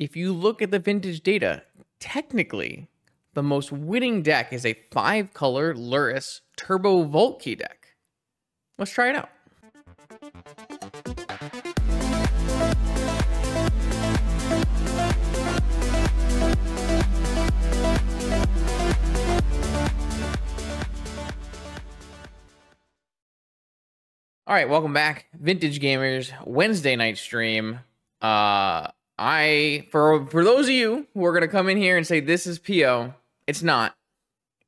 if you look at the vintage data, technically, the most winning deck is a 5-color Lurrus Turbo Vault Key deck. Let's try it out. All right, welcome back, Vintage Gamers, Wednesday night stream. For those of you who are going to come in here and say this is PO, it's not.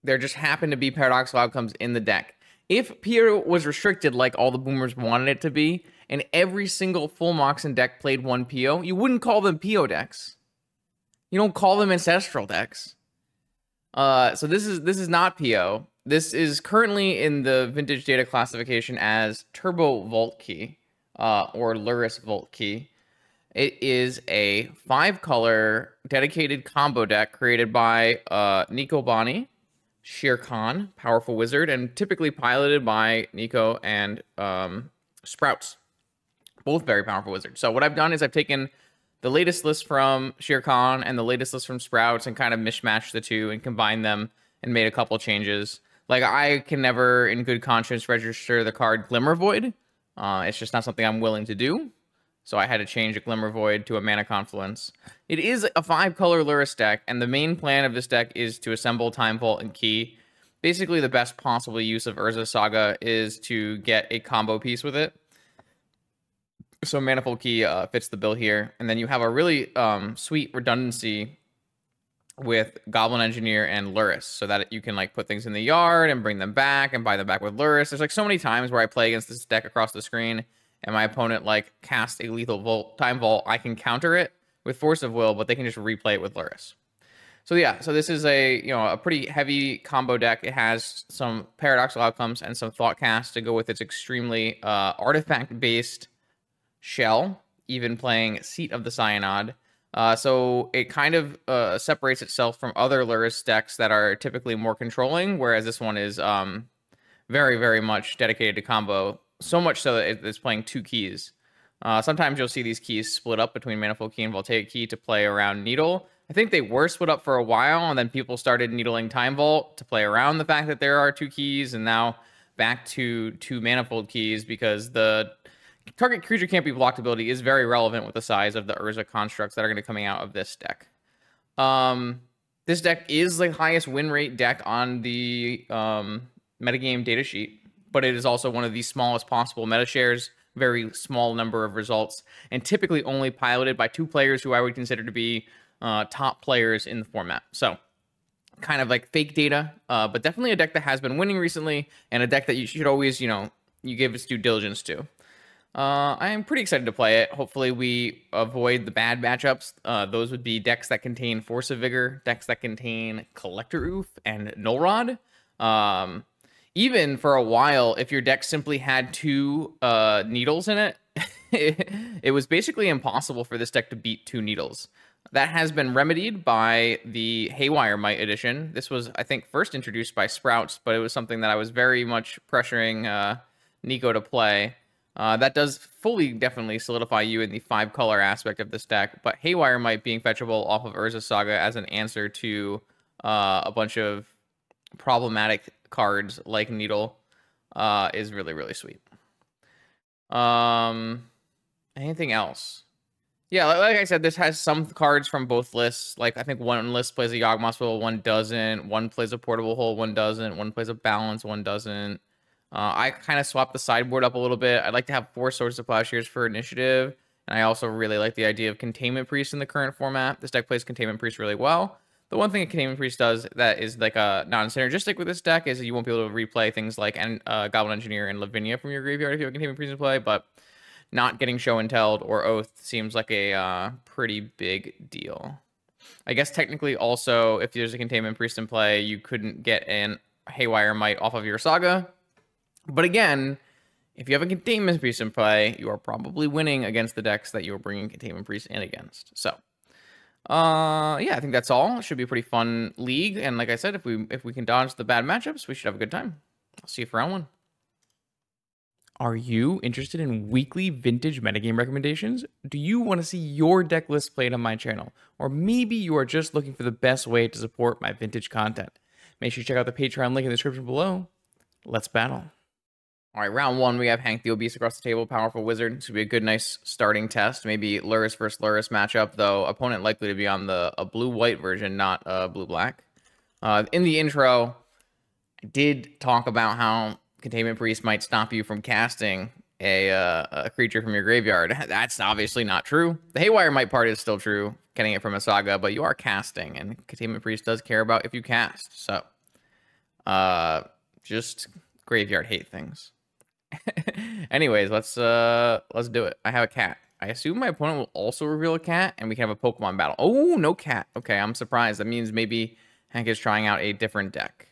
There just happen to be paradoxical outcomes in the deck. If PO was restricted like all the boomers wanted it to be, and every single full Moxen deck played one PO, you wouldn't call them PO decks. You don't call them ancestral decks. So this is not PO. This is currently in the vintage data classification as Turbo Vault Key, or Lurrus Vault Key. It is a 5-color dedicated combo deck created by Nico Bani, Shere Khan, powerful wizard, and typically piloted by Nico and Sprouts, both very powerful wizards. So what I've done is I've taken the latest list from Shere Khan and the latest list from Sprouts and kind of mishmashed the two and combined them and made a couple changes. Like, I can never, in good conscience, register the card Glimmer Void. It's just not something I'm willing to do. So I had to change a Glimmer Void to a Mana Confluence. It is a 5-color Lurrus deck, and the main plan of this deck is to assemble Time Vault and Key. Basically, the best possible use of Urza Saga is to get a combo piece with it. So Manifold Key fits the bill here. And then you have a really sweet redundancy with Goblin Engineer and Lurrus, so that you can like put things in the yard and bring them back and buy them back with Lurrus. There's like so many times where I play against this deck across the screen and my opponent like casts a lethal Time Vault. I can counter it with Force of Will, but they can just replay it with Lurrus. So yeah, so this is a pretty heavy combo deck. It has some paradoxical outcomes and some thought cast to go with its extremely artifact based shell, even playing Seat of the Cyanod. So it kind of separates itself from other Lurrus decks that are typically more controlling, whereas this one is very, very much dedicated to combo, so much so that it's playing 2 keys. Sometimes you'll see these keys split up between Manifold Key and Voltaic Key to play around Needle. I think they were split up for a while, and then people started needling Time Vault to play around the fact that there are 2 keys, and now back to 2 Manifold Keys, because the target creature can't be blocked ability is very relevant with the size of the Urza constructs that are going to be coming out of this deck. This deck is the highest win rate deck on the metagame datasheet, but it is also one of the smallest possible meta shares, very small number of results, and typically only piloted by 2 players who I would consider to be top players in the format. So kind of like fake data, but definitely a deck that has been winning recently, and a deck that you should always, you give its due diligence to. I am pretty excited to play it. Hopefully we avoid the bad matchups. Those would be decks that contain Force of Vigor, decks that contain Collector Oof and Null Rod. Even for a while, if your deck simply had 2 needles in it, it was basically impossible for this deck to beat 2 needles. That has been remedied by the Haywire Might edition. This was, I think, first introduced by Sprouts, but it was something that I was very much pressuring Nico to play. That does definitely solidify you in the 5-color aspect of this deck, but Haywire Might being fetchable off of Urza Saga as an answer to a bunch of problematic cards like Needle is really, really sweet. Anything else? Yeah, like I said, this has some cards from both lists. Like, I think one list plays a Yawgmoth's Will, one doesn't. One plays a Portable Hole, one doesn't. One plays a Balance, one doesn't. I kind of swapped the sideboard up a little bit. I'd like to have 4 Swords of Plowshares for initiative, and I also really like the idea of Containment Priest in the current format. This deck plays Containment Priest really well. The one thing a Containment Priest does that is like non-synergistic with this deck is you won't be able to replay things like Goblin Engineer and Lavinia from your graveyard if you have a Containment Priest in play, but not getting Show and Telled or Oath seems like a pretty big deal. I guess technically also, if there's a Containment Priest in play, you couldn't get an Haywire Might off of your Saga. But again, if you have a Containment Priest in play, you are probably winning against the decks that you're bringing Containment Priest in against. So, yeah, I think that's all. It should be a pretty fun league. And like I said, if we can dodge the bad matchups, we should have a good time. I'll see you for round 1. Are you interested in weekly vintage metagame recommendations? Do you want to see your deck list played on my channel? Or maybe you are just looking for the best way to support my vintage content. Make sure you check out the Patreon link in the description below. Let's battle. All right, round one, we have Hank the Obese across the table, powerful wizard. This would be a good, nice starting test. Maybe Lurrus versus Lurrus matchup, though opponent likely to be on a blue-white version, not blue-black. In the intro, I did talk about how Containment Priest might stop you from casting a creature from your graveyard. That's obviously not true. The Haywire Might part is still true, getting it from a saga, but you are casting, and Containment Priest does care about if you cast. So, just graveyard hate things. Anyways, let's do it. I have a cat. I assume my opponent will also reveal a cat, and we can have a Pokemon battle. Oh, no cat. Okay, I'm surprised. That means maybe Hank is trying out a different deck.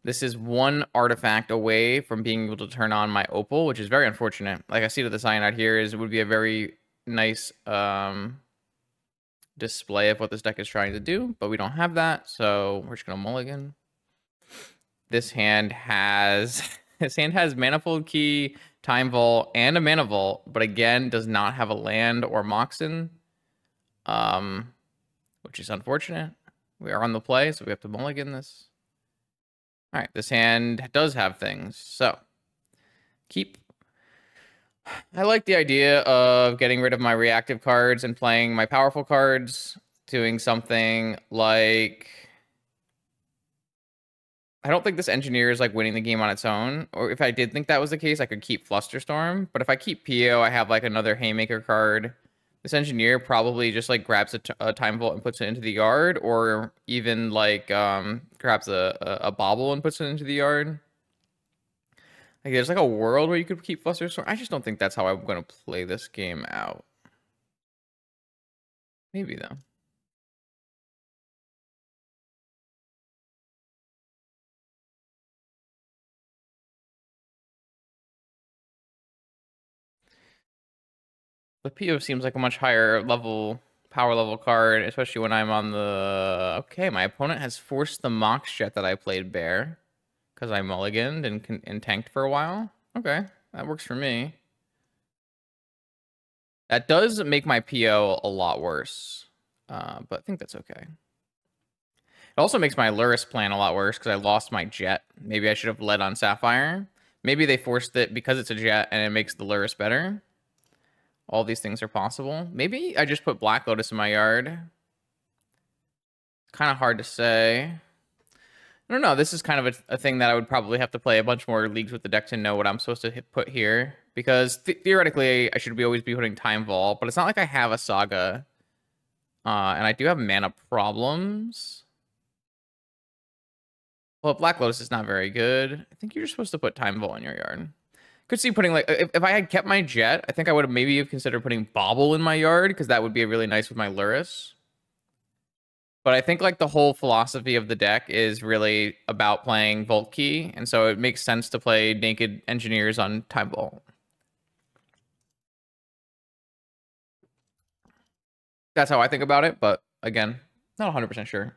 This is one artifact away from being able to turn on my Opal, which is very unfortunate. Like I see that the sign out here is it would be a very nice display of what this deck is trying to do, but we don't have that, so we're just gonna mulligan. This hand has Manifold Key, Time Vault, and a Mana Vault, but again does not have a land or Moxen, which is unfortunate. We are on the play, so we have to mulligan this. All right, this hand does have things, so keep. I like the idea of getting rid of my reactive cards and playing my powerful cards, doing something like... I don't think this engineer is like winning the game on its own, or if I did think that was the case, I could keep Flusterstorm, but if I keep Pio, I have like another Haymaker card. This engineer probably just like grabs a Time Vault and puts it into the yard, or even like grabs a Bobble and puts it into the yard. Like there's like a world where you could keep Flusterstorm. I just don't think that's how I'm going to play this game out. Maybe though. The Pio seems like a much higher level, power level card, especially when I'm on the... Okay, my opponent has forced the Mox Jet that I played Bear, because I mulliganed and tanked for a while. Okay, that works for me. That does make my PO a lot worse, but I think that's okay. It also makes my Lurrus plan a lot worse, because I lost my Jet. Maybe I should have led on Sapphire. Maybe they forced it because it's a Jet, and it makes the Lurrus better. All these things are possible. Maybe I just put Black Lotus in my yard. Kind of hard to say. I don't know. This is kind of a thing that I would probably have to play a bunch more leagues with the deck to know what I'm supposed to put here. Because theoretically, I should always be putting Time Vault. But it's not like I have a Saga. And I do have mana problems. Well, Black Lotus is not very good. I think you're just supposed to put Time Vault in your yard. Could see putting like if I had kept my Jet, I think I would have maybe considered putting Bobble in my yard, because that would be really nice with my Lurrus. But I think like the whole philosophy of the deck is really about playing Volt Key, and so it makes sense to play Naked Engineers on Time Vault. That's how I think about it, but again, not 100% sure.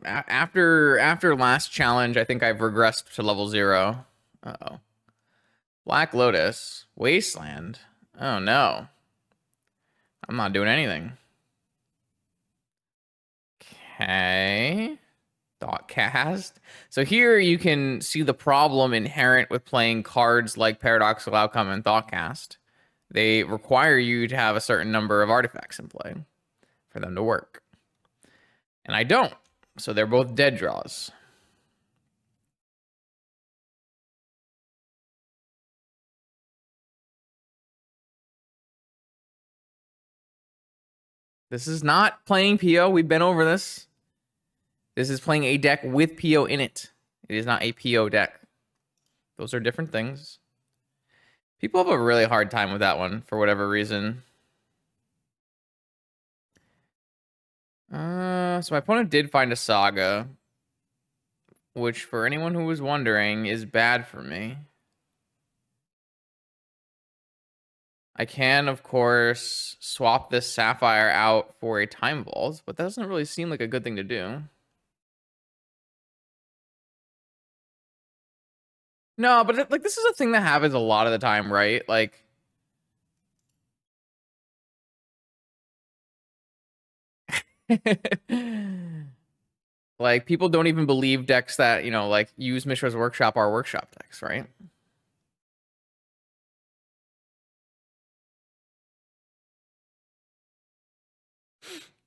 After last challenge, I think I've regressed to level 0. Uh-oh. Black Lotus. Wasteland. Oh, no. I'm not doing anything. Okay. Thought cast. So here you can see the problem inherent with playing cards like Paradoxical Outcome and Thoughtcast. They require you to have a certain number of artifacts in play for them to work. And I don't. So they're both dead draws. This is not playing PO. We've been over this. This is playing a deck with PO in it. It is not a PO deck. Those are different things. People have a really hard time with that one for whatever reason. So my opponent did find a Saga, which for anyone who was wondering is bad for me. I can, of course, swap this Sapphire out for a Time Vault, but that doesn't really seem like a good thing to do. No, but like this is a thing that happens a lot of the time, right? Like like people don't even believe decks that, you know, like use Mishra's Workshop are workshop decks, right?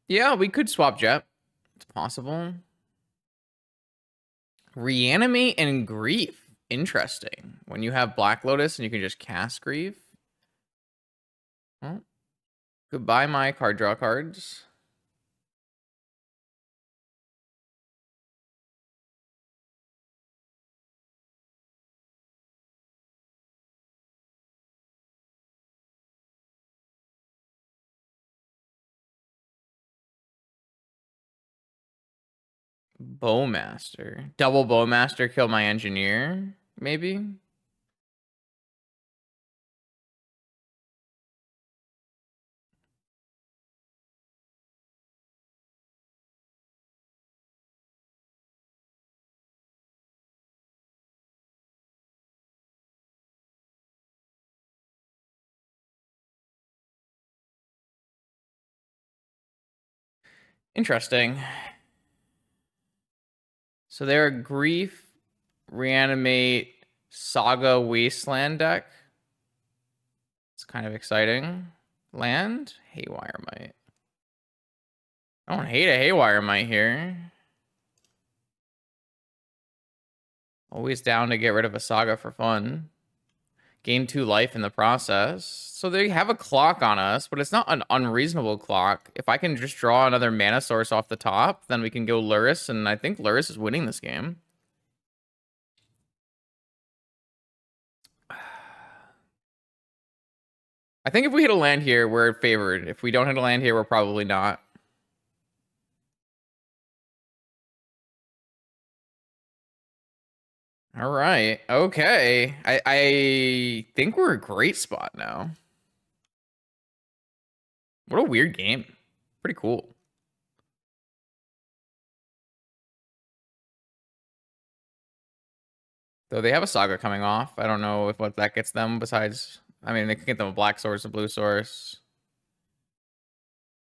Yeah, we could swap Jet. It's possible. Reanimate and Grief. Interesting. When you have Black Lotus and you can just cast Grief. Well, goodbye my card draw cards. Bowmaster. Double Bowmaster, kill my engineer, maybe? Interesting. So they're a Grief, Reanimate, Saga Wasteland deck. It's kind of exciting. Land? Haywire Might. I don't hate a Haywire Might here. Always down to get rid of a Saga for fun. Gain 2 life in the process. So they have a clock on us, but it's not an unreasonable clock. If I can just draw another mana source off the top, then we can go Lurrus, and I think Lurrus is winning this game. I think if we hit a land here, we're favored. If we don't hit a land here, we're probably not. All right. Okay. I think we're a great spot now. What a weird game. Pretty cool. Though they have a Saga coming off. I don't know if what that gets them besides... I mean, they can get them a black source, a blue source.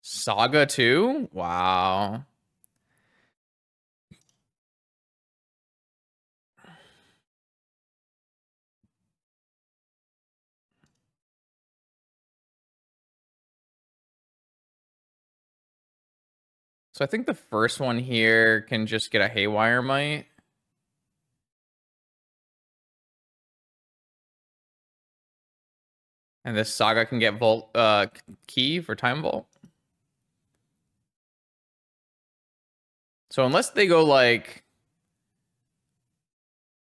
Saga too? Wow. So I think the first one here can just get a Haywire Might. And this Saga can get Vault Key for Time Vault. So unless they go like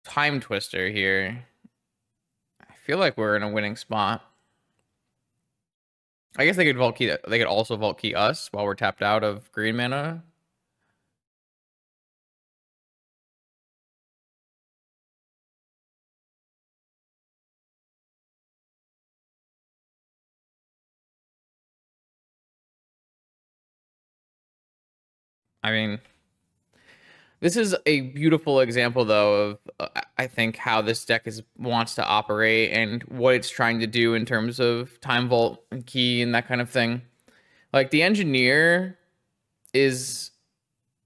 Time Twister here, I feel like we're in a winning spot. I guess they could Vault Key. They could also Vault Key us while we're tapped out of green mana. I mean, this is a beautiful example, though, of I think how this deck wants to operate and what it's trying to do in terms of Time Vault and Key and that kind of thing. Like the Engineer is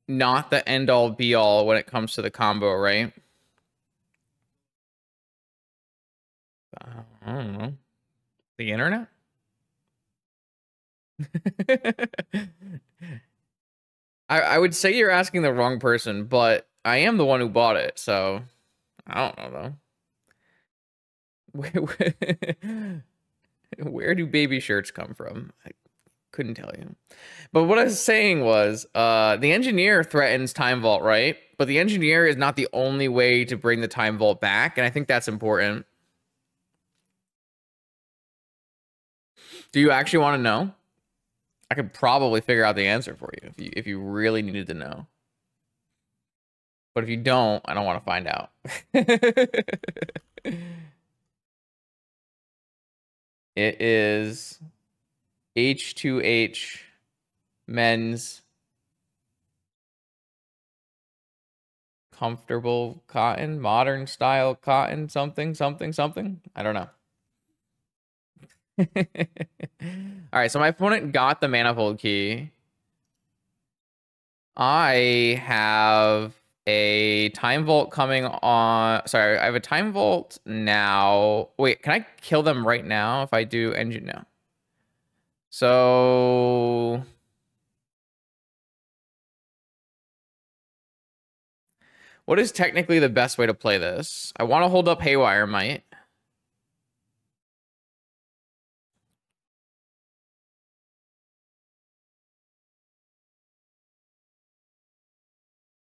not the end all be all when it comes to the combo, right? I don't know. The internet? I would say you're asking the wrong person, but I am the one who bought it, so I don't know though. Where do baby shirts come from? I couldn't tell you. But what I was saying was, the Engineer threatens Time Vault, right? But the Engineer is not the only way to bring the Time Vault back, and I think that's important. Do you actually want to know? I could probably figure out the answer for you if you really needed to know. But if you don't, I don't want to find out. It is H2H men's comfortable cotton, modern style cotton, something, something, something. I don't know. All right, so my opponent got the manifold key. I have a time vault coming on. Sorry, I have a time vault now. Wait, can I kill them right now if I do engine now? So what is technically the best way to play this? I want to hold up Haywire Might.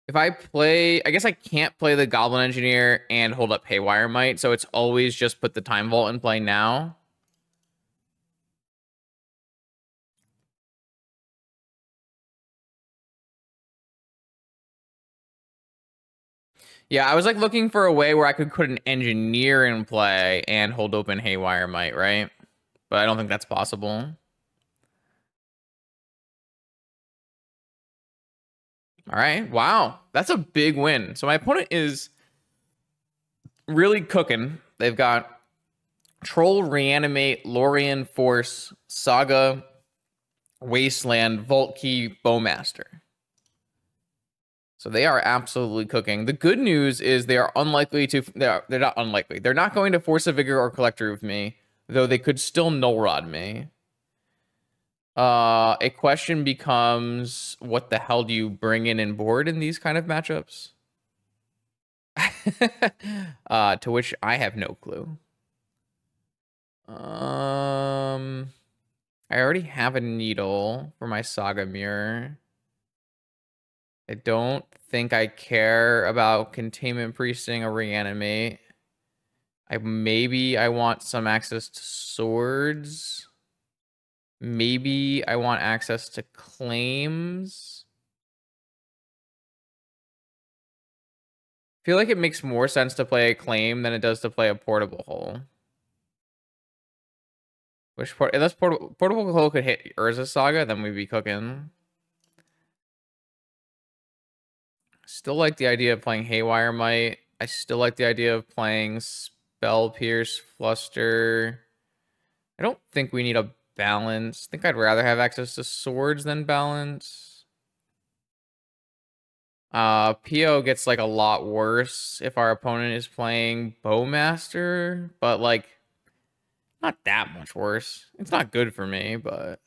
If I play, I guess I can't play the Goblin Engineer and hold up Haywire Might, so it's always just put the Time Vault in play now. Yeah, I was like looking for a way where I could put an Engineer in play and hold open Haywire Might, right? But I don't think that's possible. All right. Wow. That's a big win. So my opponent is really cooking. They've got Troll, Reanimate, Lorien, Force, Saga, Wasteland, Vault Key, Bowmaster. So they are absolutely cooking. The good news is they are unlikely to... They're not unlikely. They're not going to Force of Vigor or Collector of me, though they could still Null Rod me. A question becomes, what the hell do you bring in board in these kind of matchups? To which I have no clue. I already have a needle for my Saga Mirror. I don't think I care about Containment Priesting or Reanimate. Maybe I want some access to swords. Maybe I want access to claims. I feel like it makes more sense to play a claim than it does to play a portable hole. Unless portable hole could hit Urza Saga, then we'd be cooking. Still like the idea of playing Haywire Might. I still like the idea of playing Spell Pierce, Fluster. I don't think we need a balance. I think I'd rather have access to swords than balance. PO gets like a lot worse if our opponent is playing Bowmaster, but like not that much worse. It's not good for me, but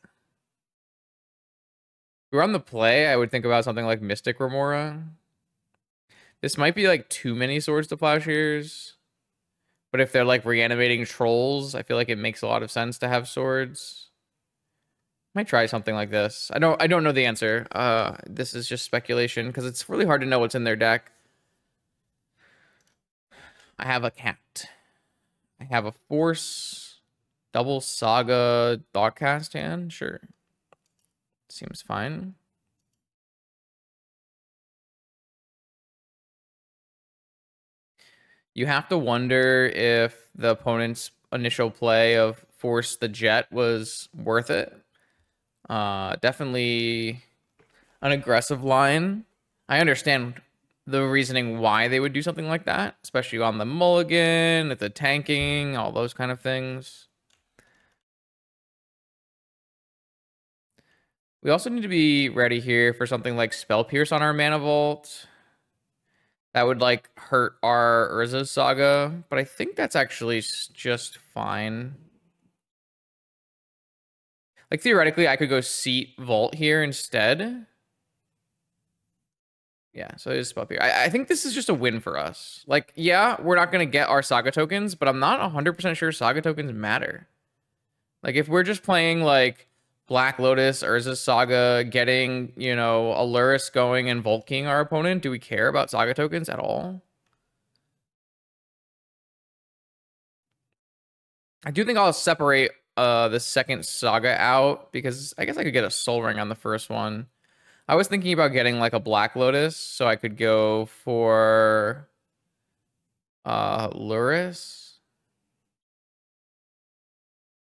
if we were on the play, I would think about something like Mystic Remora. This might be like too many Swords to Plowshares. But if they're like reanimating trolls, I feel like it makes a lot of sense to have swords. Might try something like this. I don't know the answer. This is just speculation because it's really hard to know what's in their deck. I have a cat. I have a force, double saga, Thoughtcast hand. Sure. Seems fine. You have to wonder if the opponent's initial play of Force the Jet was worth it. Definitely an aggressive line. I understand the reasoning why they would do something like that, especially on the mulligan, at the tanking, all those kind of things. We also need to be ready here for something like Spell Pierce on our Mana Vault. That would, like, hurt our Urza Saga, but I think that's actually just fine. Like, theoretically, I could go Seat Vault here instead. Yeah, so it is Spell Pierce. I think this is just a win for us. Like, yeah, we're not going to get our Saga tokens, but I'm not 100% sure Saga tokens matter. Like, if we're just playing, like, Black Lotus, Urza Saga, getting, you know, a Lurrus going and Vault King our opponent, do we care about Saga tokens at all? I do think I'll separate the second Saga out because I guess I could get a Soul Ring on the first one. I was thinking about getting like a Black Lotus so I could go for Lurrus.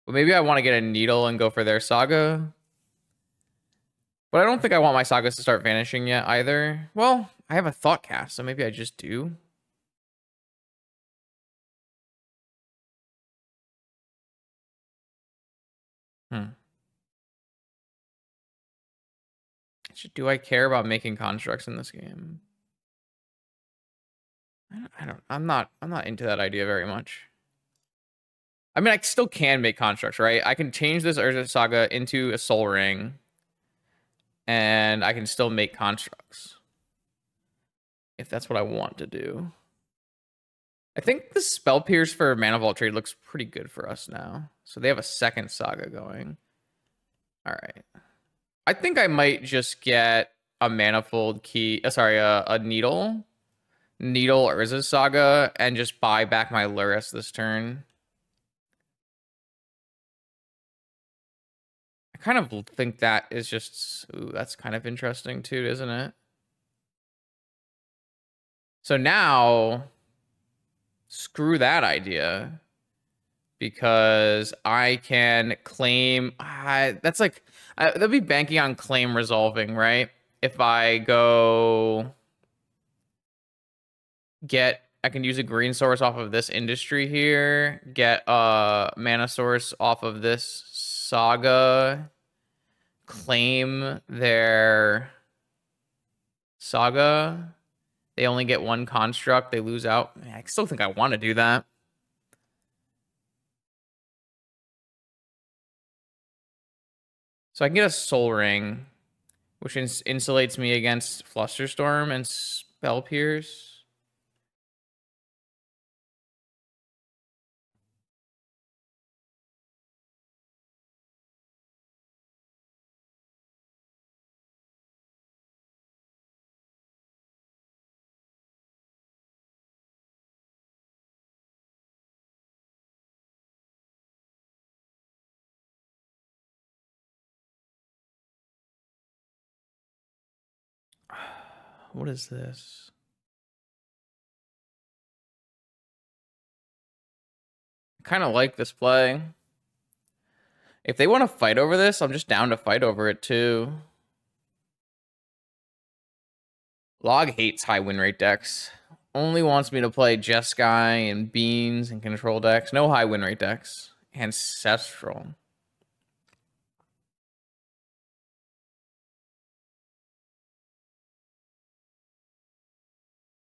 But maybe I want to get a Needle and go for their Saga. But I don't think I want my Sagas to start vanishing yet either. Well, I have a thought cast, so maybe I just do. Do I care about making constructs in this game? I'm not into that idea very much. I mean, I still can make constructs, right? I can change this Urza Saga into a Soul Ring, and I can still make constructs if that's what I want to do. I think the Spell Pierce for Mana Vault trade looks pretty good for us now. So they have a second Saga going. All right. I think I might just get a Manifold Key. A Needle Urza's Saga and just buy back my Lurrus this turn. I kind of think that is just... Ooh, that's kind of interesting too, isn't it? So now... Screw that idea. Because I can claim... that's like... That'd be banking on claim resolving, right? If I go... I can use a green source off of this industry here. Get a mana source off of this Saga. Claim their Saga. They only get one construct. They lose out. I still think I want to do that. So I can get a Soul Ring, which insulates me against Flusterstorm and Spell Pierce. What is this? I kind of like this play. If they want to fight over this, I'm just down to fight over it too. Log hates high win rate decks. Only wants me to play Jeskai and Beans and control decks. No high win rate decks. Ancestral.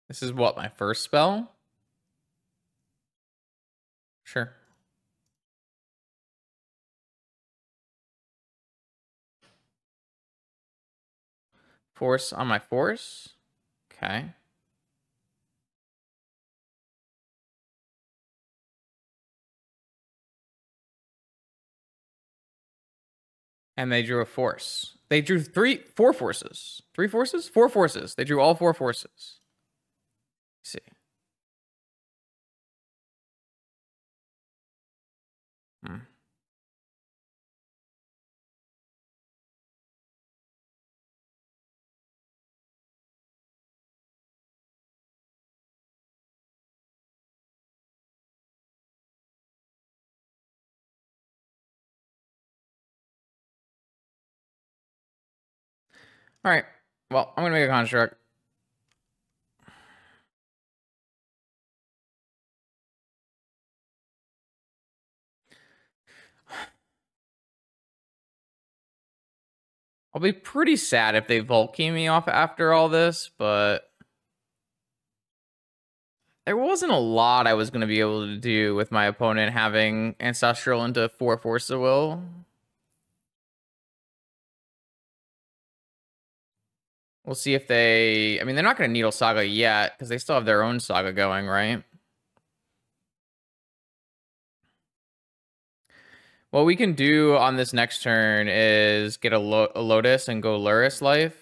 This is what, my first spell? Sure. Force on my force. Okay. And they drew a force. They drew four forces. Three forces? Four forces. They drew all four forces. Let's see. All right. Well, I'm going to make a construct. I'll be pretty sad if they Volkey me off after all this, but there wasn't a lot I was going to be able to do with my opponent having Ancestral into 4 Force of Will. We'll see if they... I mean, they're not going to Needle Saga yet, because they still have their own Saga going, right? What we can do on this next turn is get a Lotus and go Lurrus Life.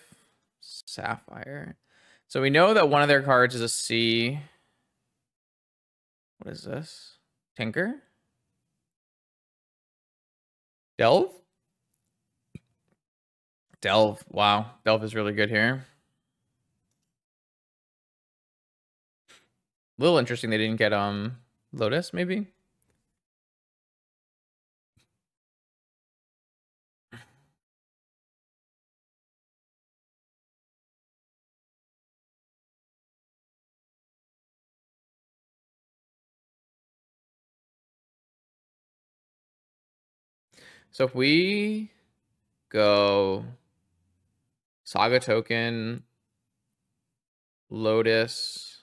Sapphire. So we know that one of their cards is a C. What is this? Tinker? Delve? Delve. Wow. Delve is really good here. A little interesting they didn't get Lotus, maybe? So if we go Saga token, Lotus,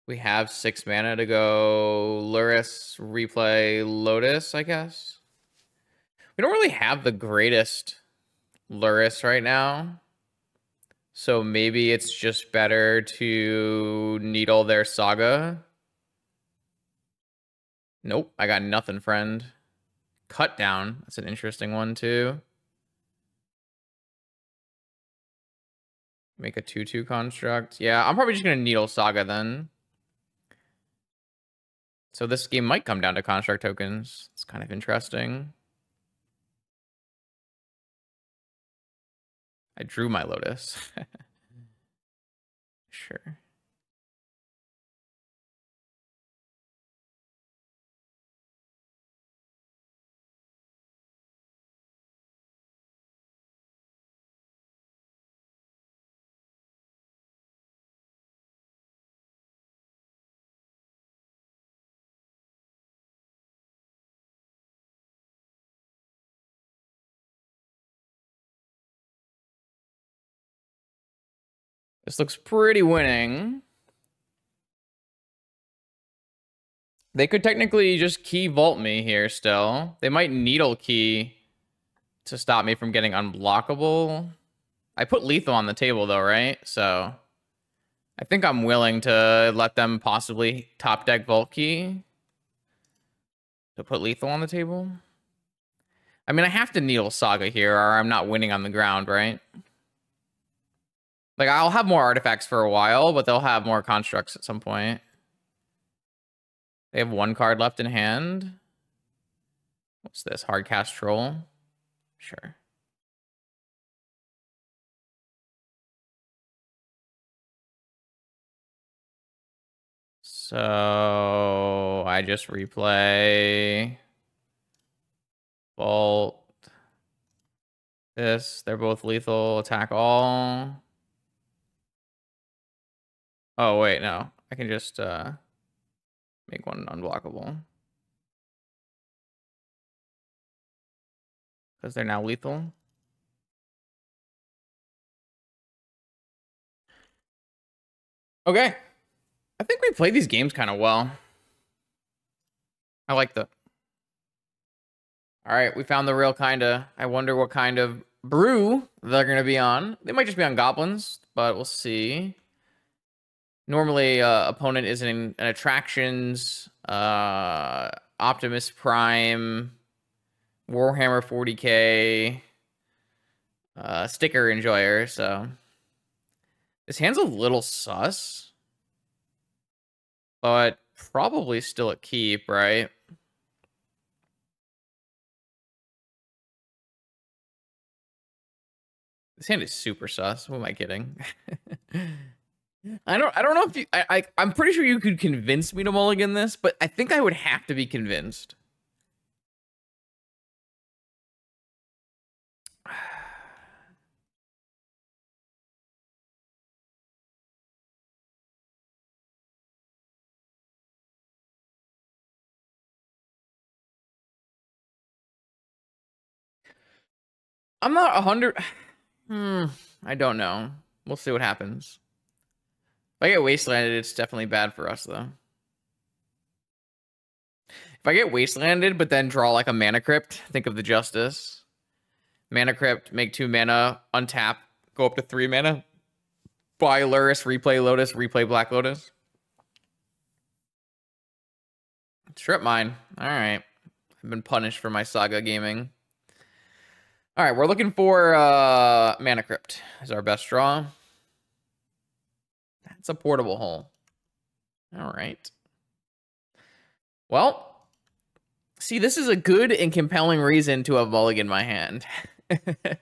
we have 6 mana to go Lurrus, replay Lotus, I guess. We don't really have the greatest Lurrus right now. So maybe it's just better to needle their Saga. Nope, I got nothing, friend. Cut down. That's an interesting one, too. Make a 2/2 construct. Yeah, I'm probably just going to needle Saga then. So this game might come down to construct tokens. It's kind of interesting. I drew my Lotus. Sure. This looks pretty winning. They could technically just key vault me here still. They might needle key to stop me from getting unblockable. I put lethal on the table though, right? So I think I'm willing to let them possibly top deck vault key to put lethal on the table. I mean, I have to needle Saga here or I'm not winning on the ground, right? Like, I'll have more artifacts for a while, but they'll have more constructs at some point. They have 1 card left in hand. What's this? Hardcast Troll? Sure. So I just replay Vault. This. They're both lethal. Attack all. Oh, wait, no. I can just make one unblockable. Because they're now lethal. Okay. I think we play these games kind of well. I like the... All right, we found the real kinda. I wonder what kind of brew they're going to be on. They might just be on goblins, but we'll see. Normally, opponent is in an attractions, Optimus Prime, Warhammer 40k, sticker enjoyer, so this hand's a little sus, but probably still a keep, right? This hand is super sus. Who am I kidding? I don't know if you, I'm pretty sure you could convince me to mulligan this, but I think I would have to be convinced. I'm not 100. I don't know. We'll see what happens. If I get wastelanded, it's definitely bad for us, though. If I get wastelanded, but then draw like a mana crypt, think of the justice. Mana crypt, make 2 mana, untap, go up to 3 mana. Buy Lurrus, replay Lotus, replay Black Lotus. Strip mine. All right. I've been punished for my Saga gaming. All right, we're looking for Mana Crypt is our best draw. That's a portable hole. All right. Well, see, this is a good and compelling reason to have mulligan my hand.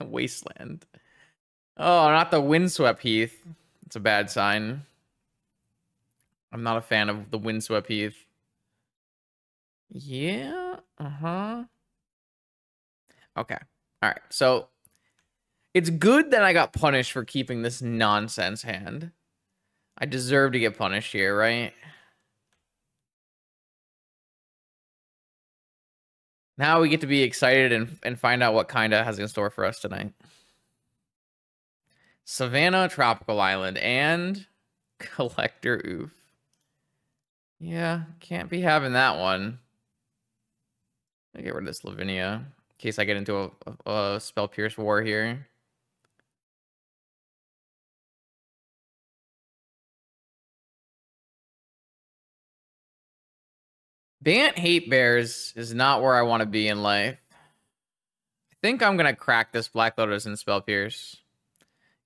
Wasteland. Oh, not the Windswept Heath. It's a bad sign. I'm not a fan of the Windswept Heath. Yeah. Uh-huh. Okay. All right. So it's good that I got punished for keeping this nonsense hand. I deserve to get punished here, right? Now we get to be excited and find out what Kinda has in store for us tonight. Savannah, Tropical Island, and Collector Oof. Yeah, can't be having that one. I'll get rid of this Lavinia in case I get into a Spell Pierce war here. Bant Hate Bears is not where I want to be in life. I think I'm going to crack this Black Lotus and Spell Pierce.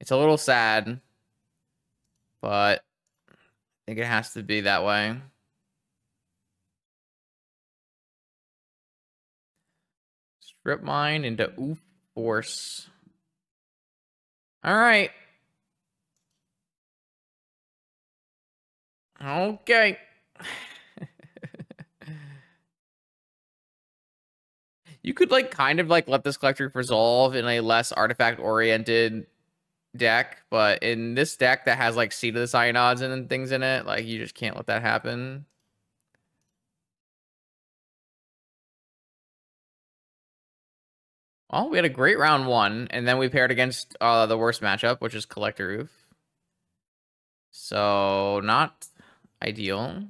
It's a little sad, but I think it has to be that way. Strip Mine into Oof Force. All right. Okay. You could like kind of like let this collector resolve in a less artifact oriented deck, but in this deck that has like Seed of the Cyanods and things in it, like you just can't let that happen. Well, we had a great round one, and then we paired against the worst matchup, which is Collector Roof. So not ideal.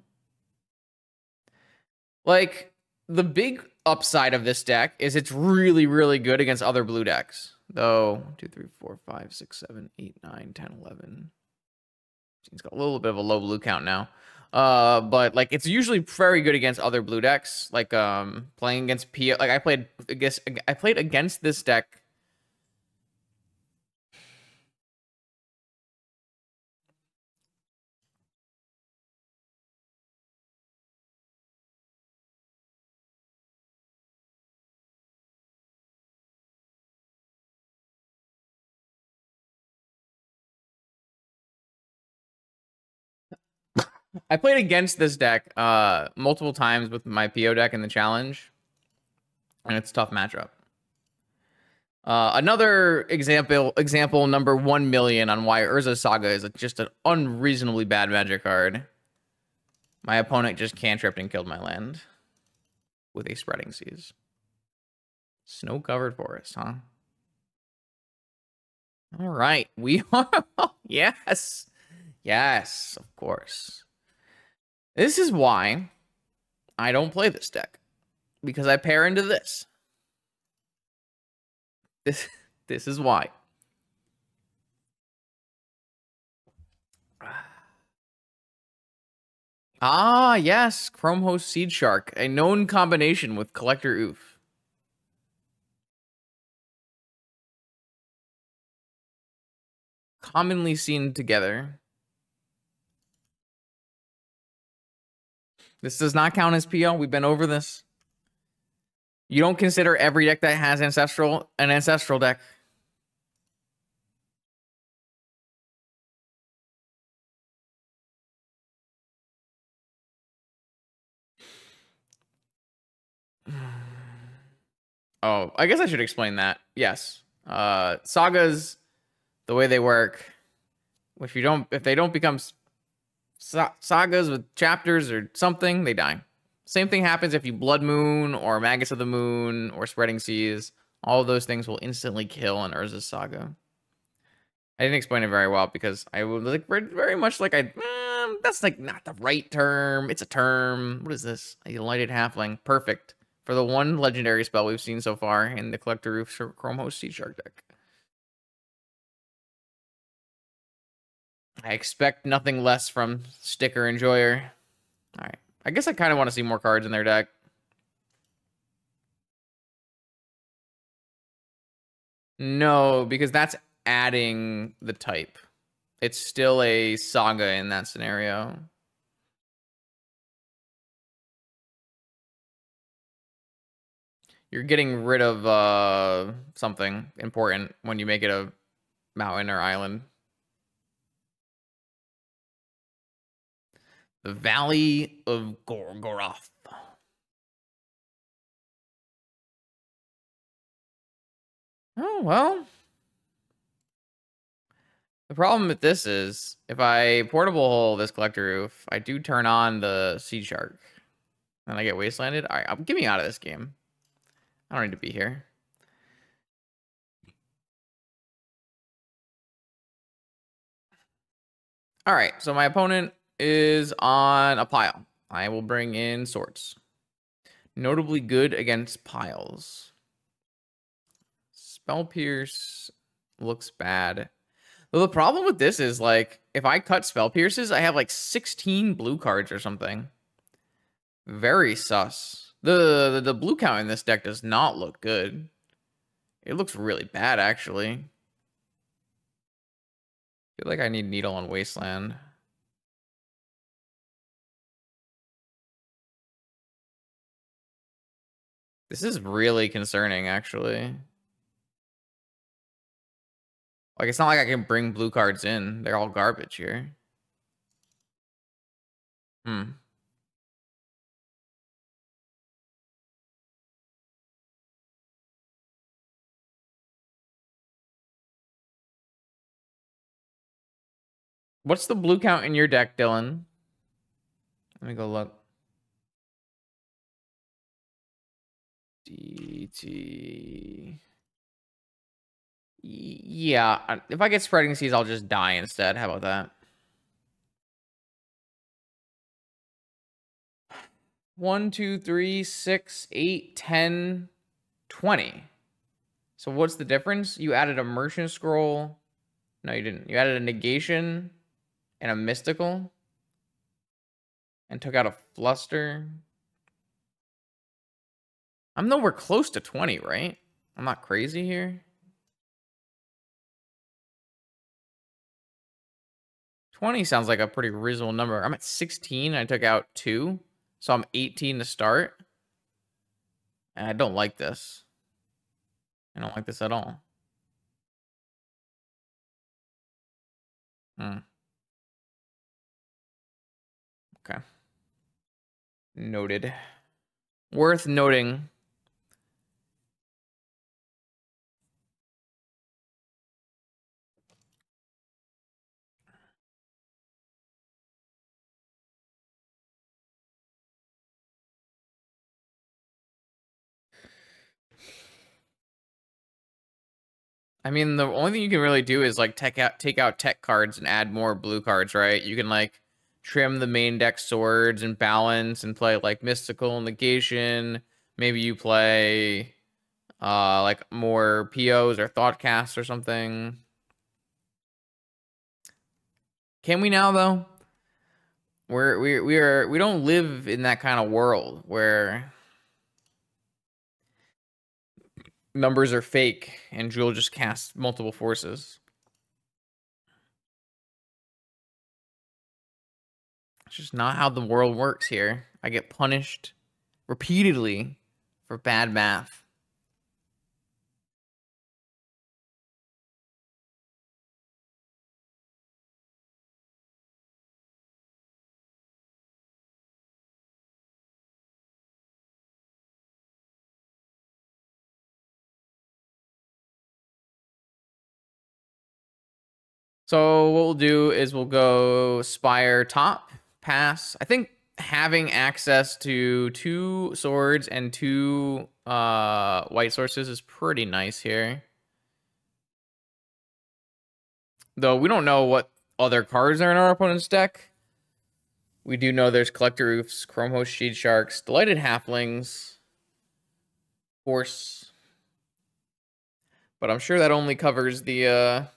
Like the big upside of this deck is it's really, really good against other blue decks. Though 2, 3, 4, 5, 6, 7, 8, 9, 10, 11. He's got a little bit of a low blue count now. But like it's usually very good against other blue decks. Like playing against Pio. Like I played against this deck. I played against this deck multiple times with my PO deck in the challenge, and it's a tough matchup. Another example number 1 million on why Urza Saga is just an unreasonably bad Magic card. My opponent just cantripped and killed my land with a Spreading Seas. Snow-covered forest, huh? All right, we are. Yes, yes, of course. This is why I don't play this deck, because I pair into this. This is why. Ah, yes, Chrome Host Seed Shark, a known combination with Collector Oof. Commonly seen together. This does not count as PO. We've been over this. You don't consider every deck that has Ancestral an Ancestral deck. Oh, I guess I should explain that. Yes. Sagas, the way they work, if they don't become sagas with chapters or something, they die. Same thing happens if you Blood Moon or Magus of the Moon or Spreading Seas. All of those things will instantly kill an Urza's Saga. I didn't explain it very well because I was like very much like that's like not the right term. It's a term. What is this? A Lighted Halfling. Perfect for the one legendary spell we've seen so far in the Collector Roof Chrome Host Sea Shark deck. I expect nothing less from Sticker Enjoyer. All right. I guess I kind of want to see more cards in their deck. No, because that's adding the type. It's still a saga in that scenario. You're getting rid of something important when you make it a mountain or island. The Valley of Gorgoroth. Oh, well. The problem with this is, if I portable hole this Collector Roof, I do turn on the Sea Shark. And I get wastelanded. All right, get me out of this game. I don't need to be here. All right, so my opponent is on a pile. I will bring in swords. Notably good against piles. Spell Pierce looks bad. Well, the problem with this is, like, if I cut Spell Pierces, I have, like, 16 blue cards or something. Very sus. The blue count in this deck does not look good. It looks really bad, actually. I feel like I need Needle on Wasteland. This is really concerning, actually. Like, it's not like I can bring blue cards in. They're all garbage here. What's the blue count in your deck, Dylan? Let me go look. DT. Yeah, if I get Spreading Seas, I'll just die instead. How about that? 1, 2, 3, 6, 8, 10, 20. So what's the difference? You added a Merchant Scroll. No, you didn't. You added a Negation and a Mystical. And took out a Fluster. I'm nowhere close to 20, right? I'm not crazy here. 20 sounds like a pretty reasonable number. I'm at 16. I took out 2. So I'm 18 to start. And I don't like this. I don't like this at all. Okay. Noted. Worth noting. I mean, the only thing you can really do is like take out tech cards and add more blue cards, right? You can like trim the main deck swords and balance and play like Mystical Negation. Maybe you play like more POs or Thoughtcast or something. Can we now though? We don't live in that kind of world where numbers are fake and Jewel just casts multiple forces. It's just not how the world works here. I get punished repeatedly for bad math. So what we'll do is we'll go Spire top, pass. I think having access to 2 swords and 2 white sources is pretty nice here. Though we don't know what other cards are in our opponent's deck. We do know there's Collector Roofs, Chrome Host Sheed Sharks, Delighted Halflings, Horse. But I'm sure that only covers the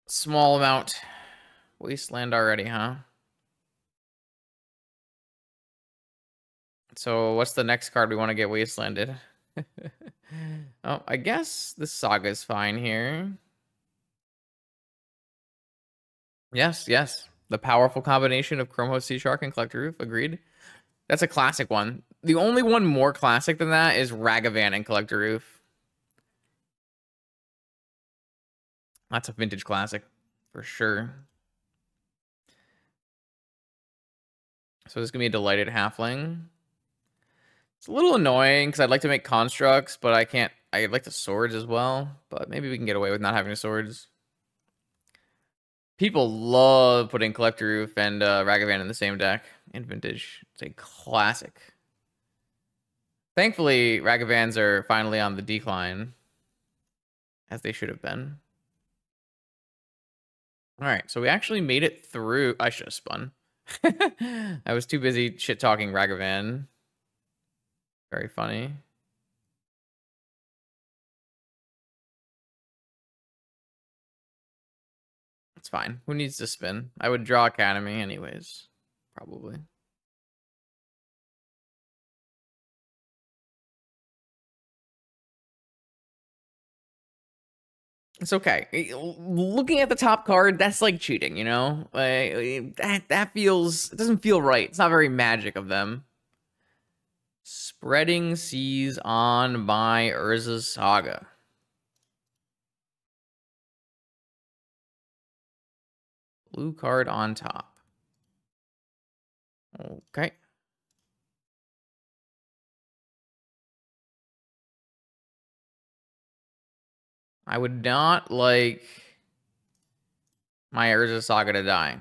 small amount. Wasteland already, huh? So what's the next card we want to get wastelanded? Oh, I guess the Saga's fine here. Yes, yes. The powerful combination of Chrome Host Sea Shark and Collector Roof. Agreed. That's a classic one. The only one more classic than that is Ragavan and Collector Roof. That's a vintage classic for sure. So this is gonna be a Delighted Halfling. It's a little annoying because I'd like to make constructs, but I can't. I'd like the swords as well, but maybe we can get away with not having swords. People love putting Collector Roof and Ragavan in the same deck in vintage. It's a classic. Thankfully, Ragavans are finally on the decline, as they should have been. All right, so we actually made it through. I should have spun. I was too busy shit-talking Ragavan. Very funny. It's fine. Who needs to spin? I would draw Academy anyways, probably. It's okay. Looking at the top card, that's like cheating, you know? Like, that feels... It doesn't feel right. It's not very magic of them. Spreading Seas on by Urza's Saga. Blue card on top. Okay. I would not like my Urza Saga to die.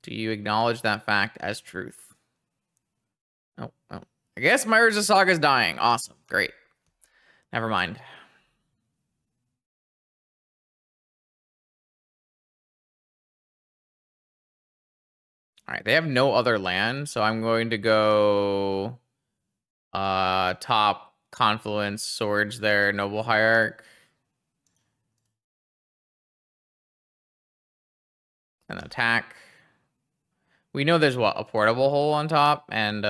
Do you acknowledge that fact as truth? Oh. I guess my Urza Saga is dying. Awesome. Great. Never mind. All right, they have no other land, so I'm going to go top Confluence, Swords there, Noble Hierarch. And attack. We know there's what, a portable hole on top and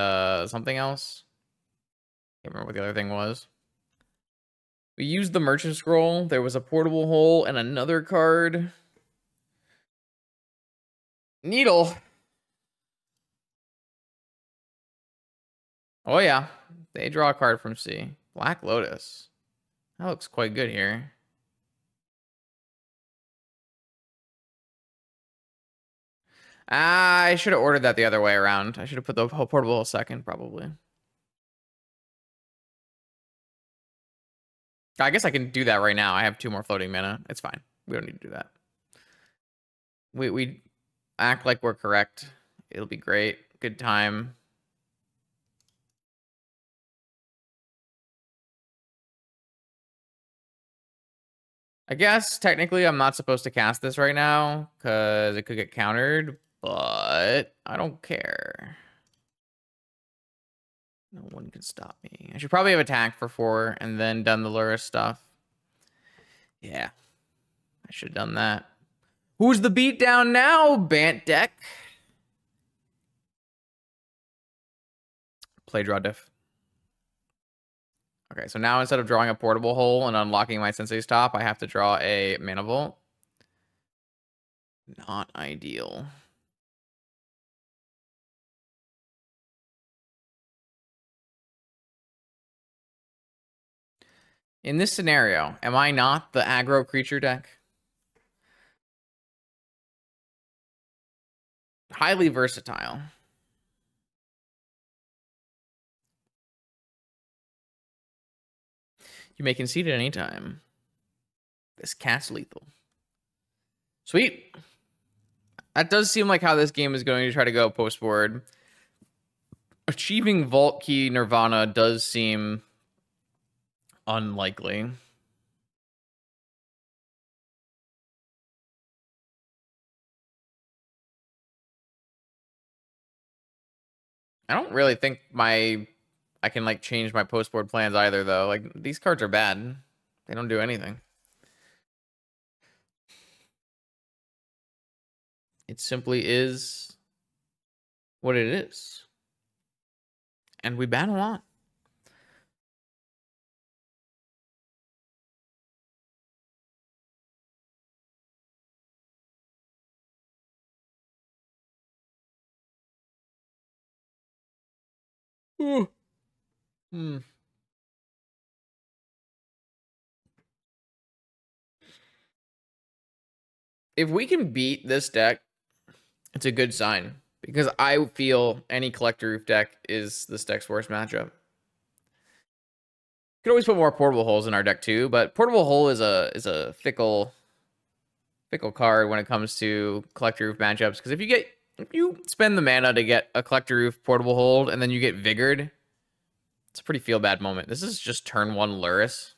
something else. Can't remember what the other thing was. We used the Merchant Scroll. There was a portable hole and another card. Needle. Oh yeah, they draw a card from C. Black Lotus. That looks quite good here. I should have ordered that the other way around. I should have put the portable hole second, probably. I guess I can do that right now. I have 2 more floating mana. It's fine. We don't need to do that. We act like we're correct. It'll be great. Good time. I guess technically I'm not supposed to cast this right now because it could get countered, but I don't care. No one can stop me. I should probably have attacked for 4 and then done the Lurrus stuff. Yeah, I should have done that. Who's the beatdown now, Bant deck? Play, draw, diff. Okay, so now instead of drawing a portable hole and unlocking my Sensei's top, I have to draw a Mana Vault. Not ideal. In this scenario, am I not the aggro creature deck? Highly versatile. You may concede at any time. This cast lethal. Sweet. That does seem like how this game is going to try to go post-board. Achieving Vault Key Nirvana does seem unlikely. I don't really think I can like change my post-board plans either though. Like these cards are bad. They don't do anything. It simply is what it is. And we battle on. Hmm. If we can beat this deck, it's a good sign. Because I feel any Collector Roof deck is this deck's worst matchup. Could always put more portable holes in our deck too, but portable hole is a fickle card when it comes to Collector Roof matchups. Because if you spend the mana to get a Collector Roof portable hold and then you get Vigored, It's a pretty feel bad moment. This is just turn 1 Lurrus.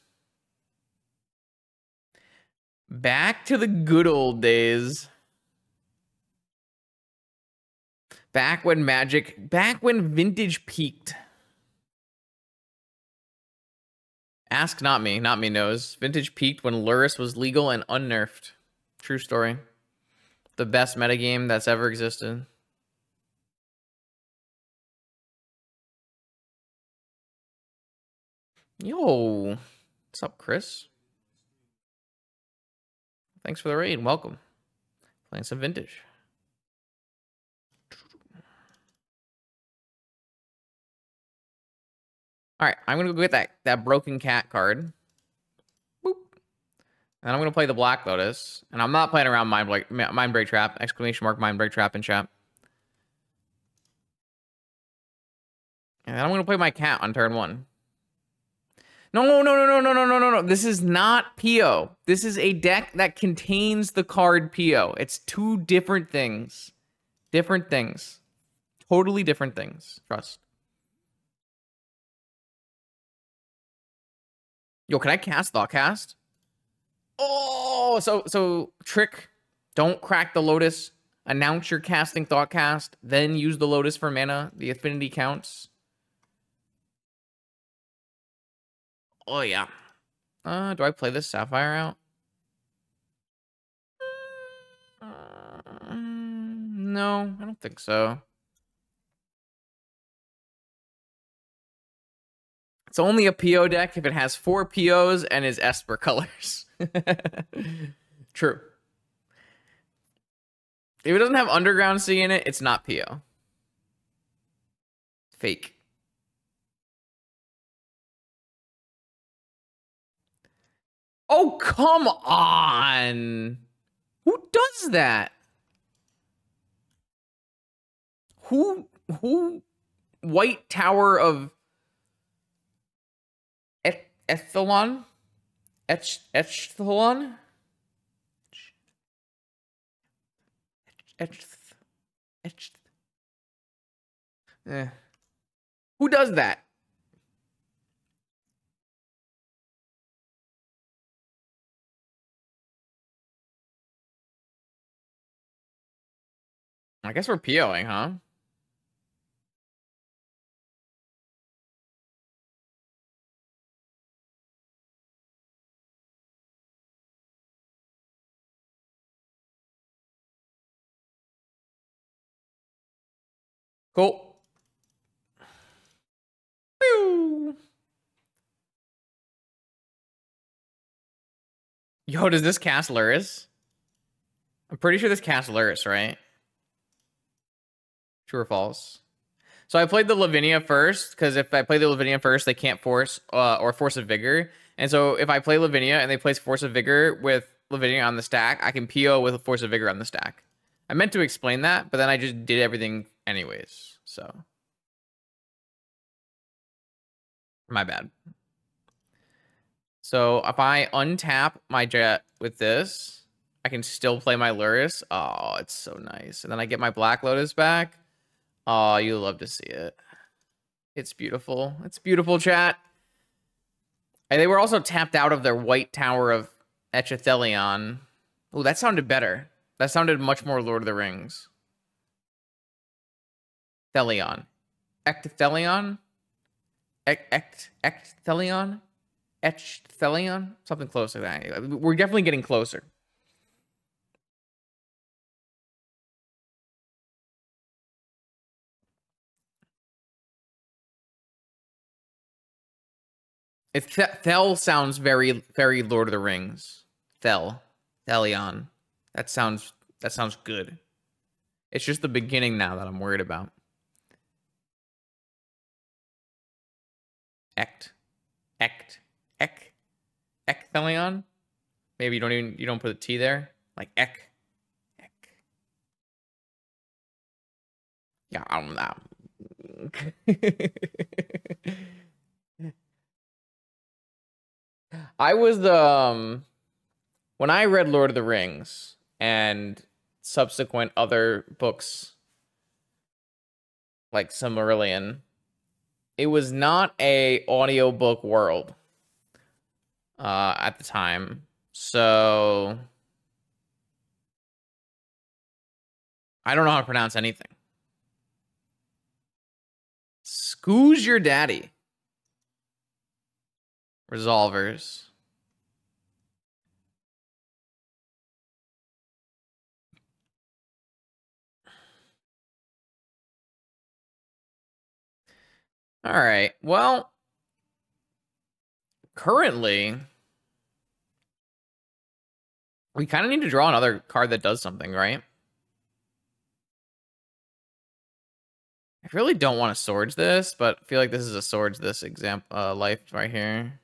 Back to the good old days. Back when Vintage peaked. Ask not me knows. Vintage peaked when Lurrus was legal and unnerfed. True story. The best metagame that's ever existed. Yo, what's up, Chris? Thanks for the raid. Welcome. Playing some Vintage. All right, I'm gonna go get that broken cat card. Boop. And I'm gonna play the Black Lotus, and I'm not playing around Mind Break Trap! Exclamation mark Mind Break Trap in chat. And then I'm gonna play my cat on turn 1. No. This is not PO. This is a deck that contains the card PO. It's two different things. Different things. Totally different things. Trust. Yo, can I cast Thoughtcast? Oh, so trick. Don't crack the Lotus. Announce you're casting Thoughtcast. Then use the Lotus for mana. The affinity counts. Oh, yeah. Do I play this Sapphire out? No, I don't think so. It's only a PO deck if it has 4 POs and is Esper colors. True. If it doesn't have Underground Sea in it, it's not PO. Fake. Oh, come on. Who does that? Who White Tower of Ethelon? Ethelon? Who does that? I guess we're POing, huh? Cool. Pew. Yo, does this cast Lurrus? I'm pretty sure this casts Lurrus, right? True or false? So I played the Lavinia first, because if I play the Lavinia first, they can't force or Force of Vigor. And so if I play Lavinia and they place Force of Vigor with Lavinia on the stack, I can PO with a Force of Vigor on the stack. I meant to explain that, but then I just did everything anyways. So my bad. So if I untap my Jet with this, I can still play my Lurrus. Oh, it's so nice. And then I get my Black Lotus back. Oh, you love to see it. It's beautiful. It's beautiful, chat. And they were also tapped out of their White Tower of Echethelion. Oh, that sounded better. That sounded much more Lord of the Rings. Thelion. Ecthelion? Ecthelion? Echthelion? Something close to that. We're definitely getting closer. Thel sounds very, very Lord of the Rings. Thelion. That sounds good. It's just the beginning now that I'm worried about. Ecthelion. Maybe you don't put a T there, like Ek. Yeah, I don't know. I was when I read Lord of the Rings and subsequent other books like Silmarillion, It was not a audiobook world at the time. So I don't know how to pronounce anything. Scoo's your daddy. Resolvers. All right. Well, currently, we kind of need to draw another card that does something, right? I really don't want to Swords this, but I feel like this is a Swords this example life right here.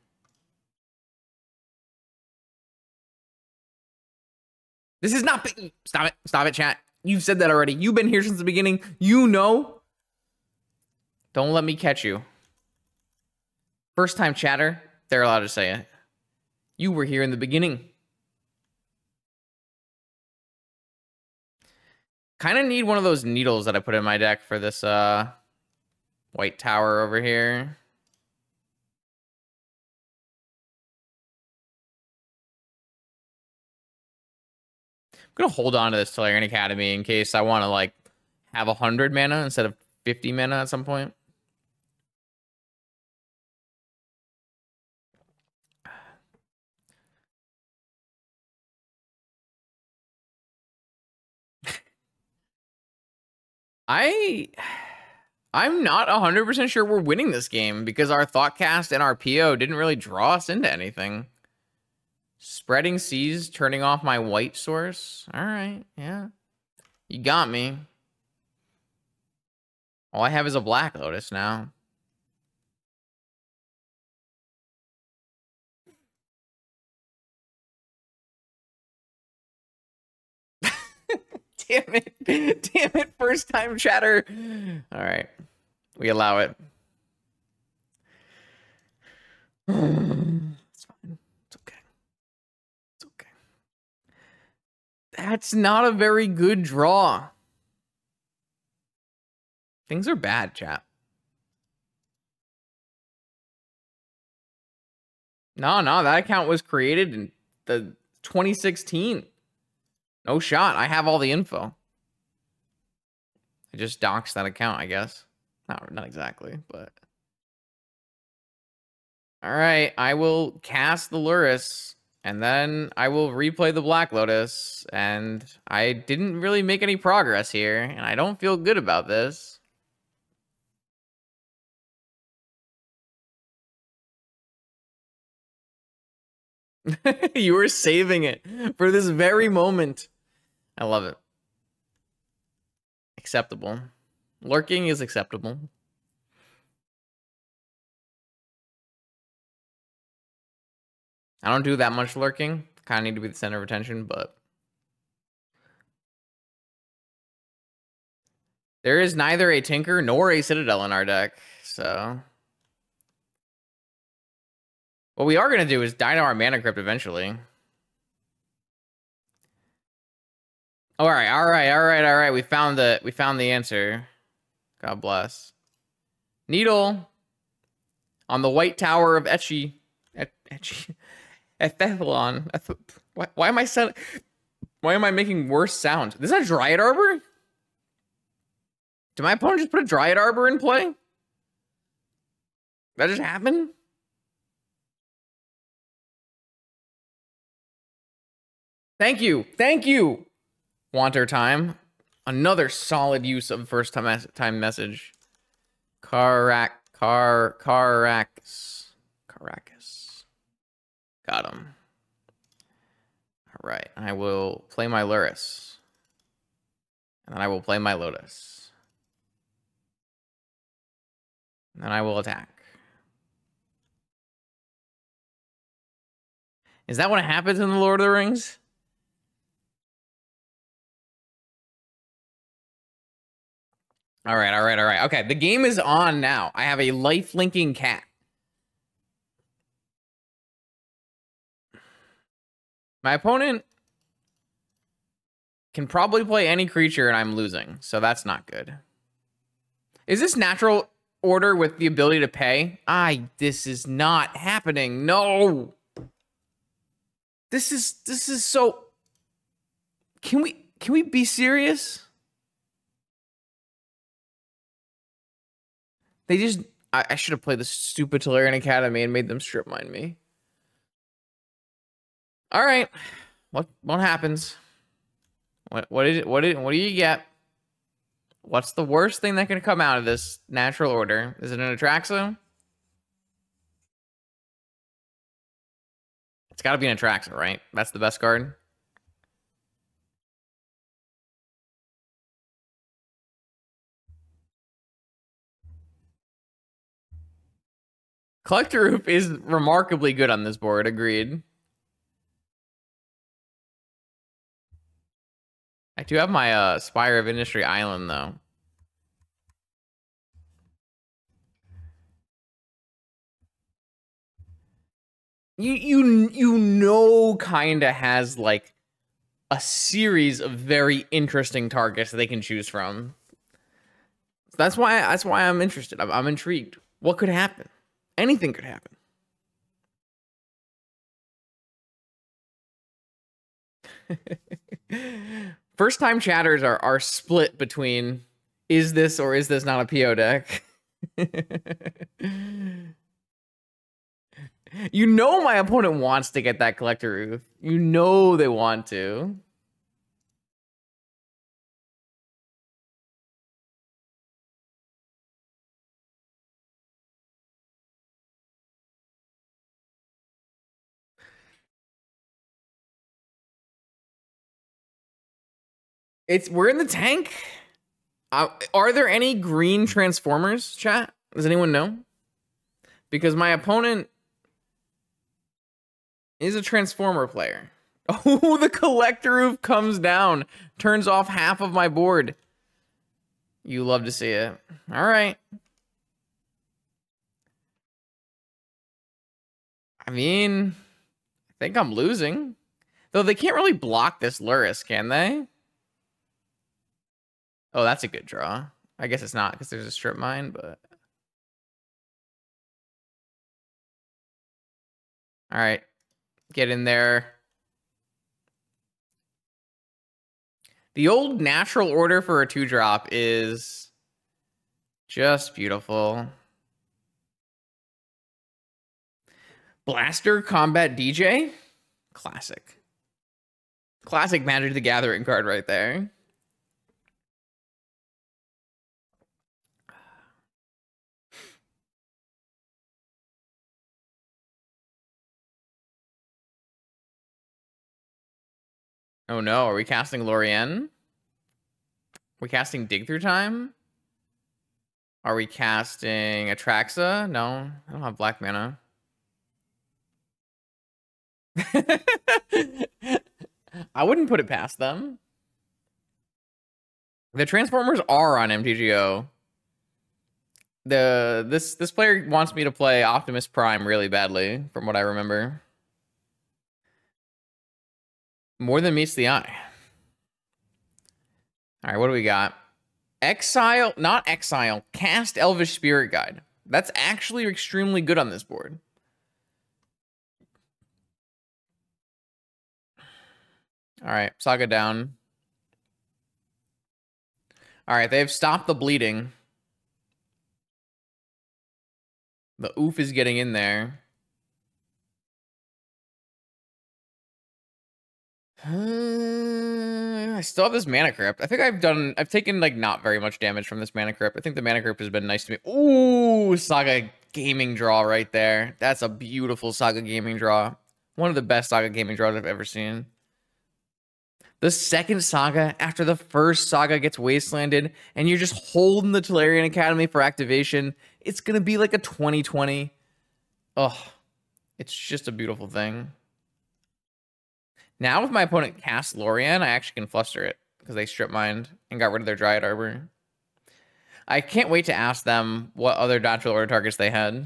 This is not... Stop it. Stop it, chat. You've said that already. You've been here since the beginning. You know. Don't let me catch you. First time chatter, they're allowed to say it. You were here in the beginning. Kind of need one of those needles that I put in my deck for this white tower over here. I'm gonna hold on to this Tolarian Academy in case I want to like have 100 mana instead of 50 mana at some point. I'm not 100% sure we're winning this game because our Thoughtcast and our PO didn't really draw us into anything. Spreading Seas, turning off my white source. All right, yeah. You got me. All I have is a Black Lotus now. Damn it. Damn it, first time chatter. All right. We allow it. It's fine. It's okay. It's okay. That's not a very good draw. Things are bad, chat. No, that account was created in the 2016. No shot. I have all the info. I just doxed that account, I guess. Not exactly, but... All right, I will cast the Lurrus, and then I will replay the Black Lotus, and I didn't really make any progress here, and I don't feel good about this. You were saving it for this very moment. I love it. Acceptable. Lurking is acceptable. I don't do that much lurking. Kind of need to be the center of attention, but... There is neither a Tinker nor a Citadel in our deck, so... What we are going to do is dino our Mana Crypt eventually. All right. We found the answer. God bless. Needle on the white tower of Etchy. Ethethlon. Why am I making worse sound? Is that a Dryad Arbor? Did my opponent just put a Dryad Arbor in play? Did that just happen? Thank you. Wanter time. Another solid use of first time message. Caracas. Got him. All right. I will play my Lurrus. And then I will play my Lotus. And then I will attack. Is that what happens in the Lord of the Rings? All right. Okay, the game is on now. I have a life-linking cat. My opponent can probably play any creature and I'm losing, so that's not good. Is this natural? order with the ability to pay. This is not happening. No. This is so. Can we be serious? They just. I should have played the stupid Tolarian Academy and made them strip mine me. All right, what happens? What do you get? What's the worst thing that can come out of this natural order? Is it an Atraxa? It's got to be an Atraxa, right? That's the best card. Collector Roof is remarkably good on this board. Agreed. I do have my Spire of Industry Island though. You know kinda has like a series of very interesting targets that they can choose from. That's why I'm interested. I'm intrigued. What could happen? Anything could happen. First time chatters are split between is this or is this not a PO deck? You know my opponent wants to get that Collector Roof. You know they want to. We're in the tank. Are there any green Transformers, chat? Does anyone know? Because my opponent is a Transformer player. Oh, the Collector Roof comes down. Turns off half of my board. You love to see it. All right. I mean, I think I'm losing. Though they can't really block this Lurrus, can they? Oh, that's a good draw. I guess it's not because there's a strip mine, but... All right. Get in there. The old natural order for a 2-drop is just beautiful. Blaster Combat DJ? Classic. Classic Magic the Gathering card right there. Oh no, are we casting Lorien? We casting Dig Through Time? Are we casting Atraxa? No, I don't have black mana. I wouldn't put it past them. The Transformers are on MTGO. This player wants me to play Optimus Prime really badly, from what I remember. More than meets the eye. All right, what do we got? Exile, not Exile, cast Elvish Spirit Guide. That's actually extremely good on this board. All right, Saga down. All right, they've stopped the bleeding. The oof is getting in there. I still have this Mana Crypt. I think I've taken like not very much damage from this Mana Crypt. I think the Mana Crypt has been nice to me. Ooh, Saga Gaming draw right there. That's a beautiful Saga Gaming draw. One of the best Saga Gaming draws I've ever seen. The second Saga after the first Saga gets wastelanded and you're just holding the Tolarian Academy for activation. It's going to be like a 2020. Oh, it's just a beautiful thing. Now, if my opponent casts Lorien, I actually can fluster it because they strip mined and got rid of their Dryad Arbor. I can't wait to ask them what other natural order targets they had.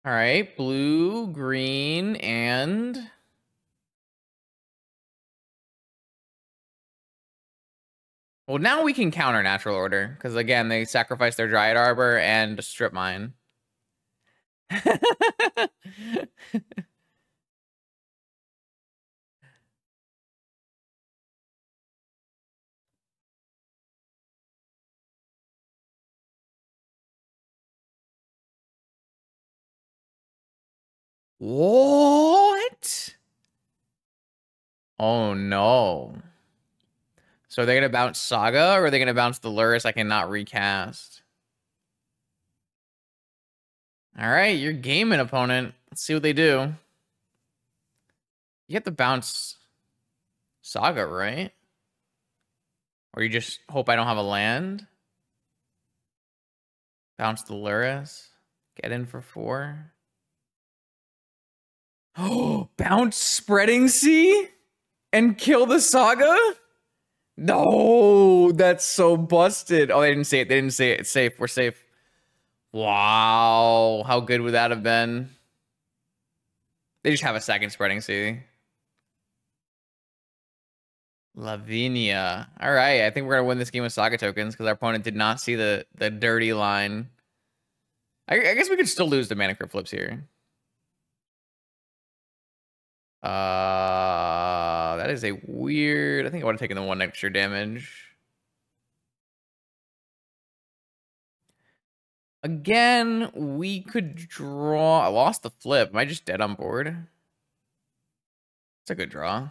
All right, blue, green, and... Well, now we can counter natural order, because again, they sacrifice their Dryad Arbor and strip mine. What? Oh no. So are they gonna bounce Saga or are they gonna bounce the Lurrus I cannot recast? Alright, you're gaming, opponent. Let's see what they do. You have to bounce Saga, right? Or you just hope I don't have a land? Bounce the Lurrus. Get in for 4. Oh, bounce Spreading Sea? And kill the Saga? No, that's so busted. Oh, they didn't say it. They didn't say it. It's safe. We're safe. Wow. How good would that have been? They just have a second Spreading Sea. Lavinia. All right. I think we're going to win this game with Saga tokens because our opponent did not see the dirty line. I guess we could still lose the mana crypt flips here. That is a weird... I think I would have taken the 1 extra damage. Again, we could draw... I lost the flip. Am I just dead on board? It's a good draw.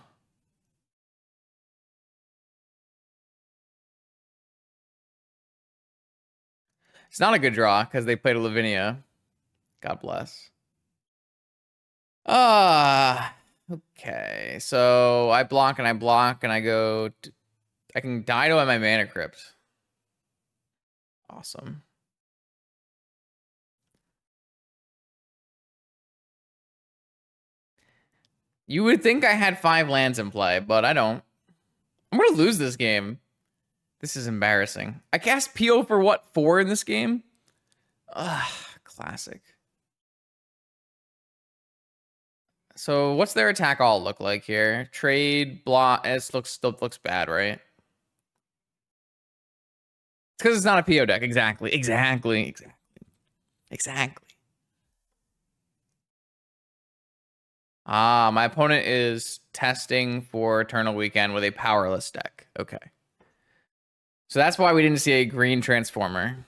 It's not a good draw because they played a Lavinia. God bless. Okay. So I block and I block and I go... I can Dido at my mana crypt. Awesome. You would think I had 5 lands in play, but I don't. I'm going to lose this game. This is embarrassing. I cast PO for what? 4 in this game? Ugh, classic. So what's their attack all look like here? Trade, block. It still looks bad, right? It's because it's not a PO deck. Exactly. Ah, my opponent is testing for Eternal Weekend with a powerless deck. Okay. So that's why we didn't see a green transformer.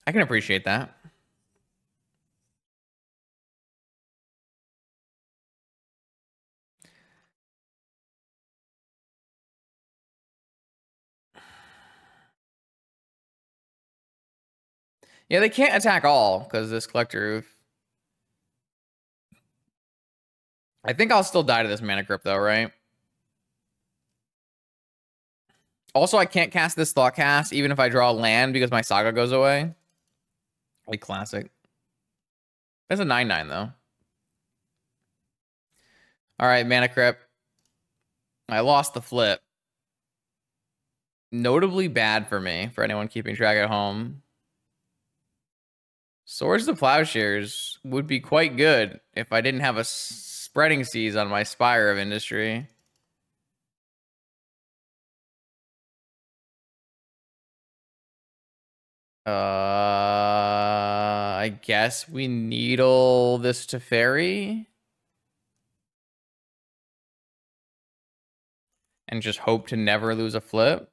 I can appreciate that. Yeah, they can't attack all because this Collector Roof. I think I'll still die to this Mana Crypt though, right? Also, I can't cast this Thoughtcast even if I draw land because my Saga goes away. Like classic. That's a 9/9 though. All right, Mana Crypt. I lost the flip. Notably bad for me, for anyone keeping track at home. Swords to Plowshares would be quite good if I didn't have a Spreading Seas on my Spire of Industry. I guess we needle this to Fairy. And just hope to never lose a flip.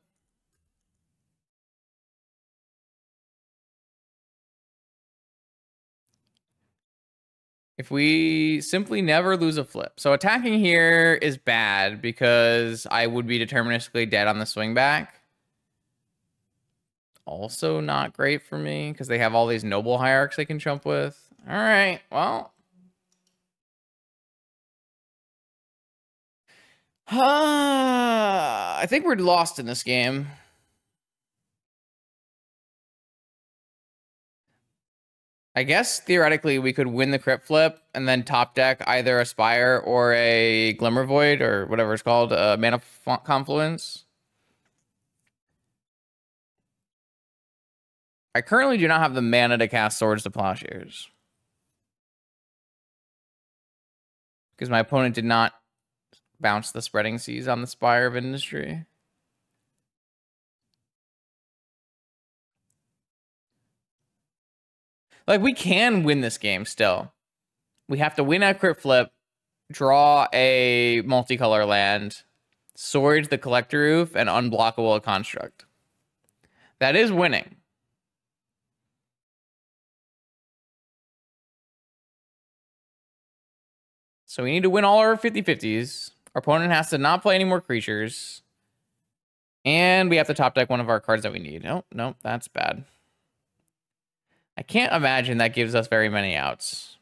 If we simply never lose a flip. So attacking here is bad because I would be deterministically dead on the swing back. Also not great for me because they have all these noble hierarchs they can jump with. All right, well. I think we're lost in this game. I guess theoretically we could win the crypt flip and then top deck either a Spire or a Glimmer Void or whatever it's called, Mana Confluence. I currently do not have the mana to cast Swords to Plowshares. Because my opponent did not bounce the Spreading Seas on the Spire of Industry. Like, we can win this game still. We have to win a crit flip, draw a multicolor land, Swords the Collector Roof, and unblockable a construct. That is winning. So we need to win all our 50-50s. Our opponent has to not play any more creatures. And we have to top deck one of our cards that we need. Oh, no, that's bad. I can't imagine that gives us very many outs.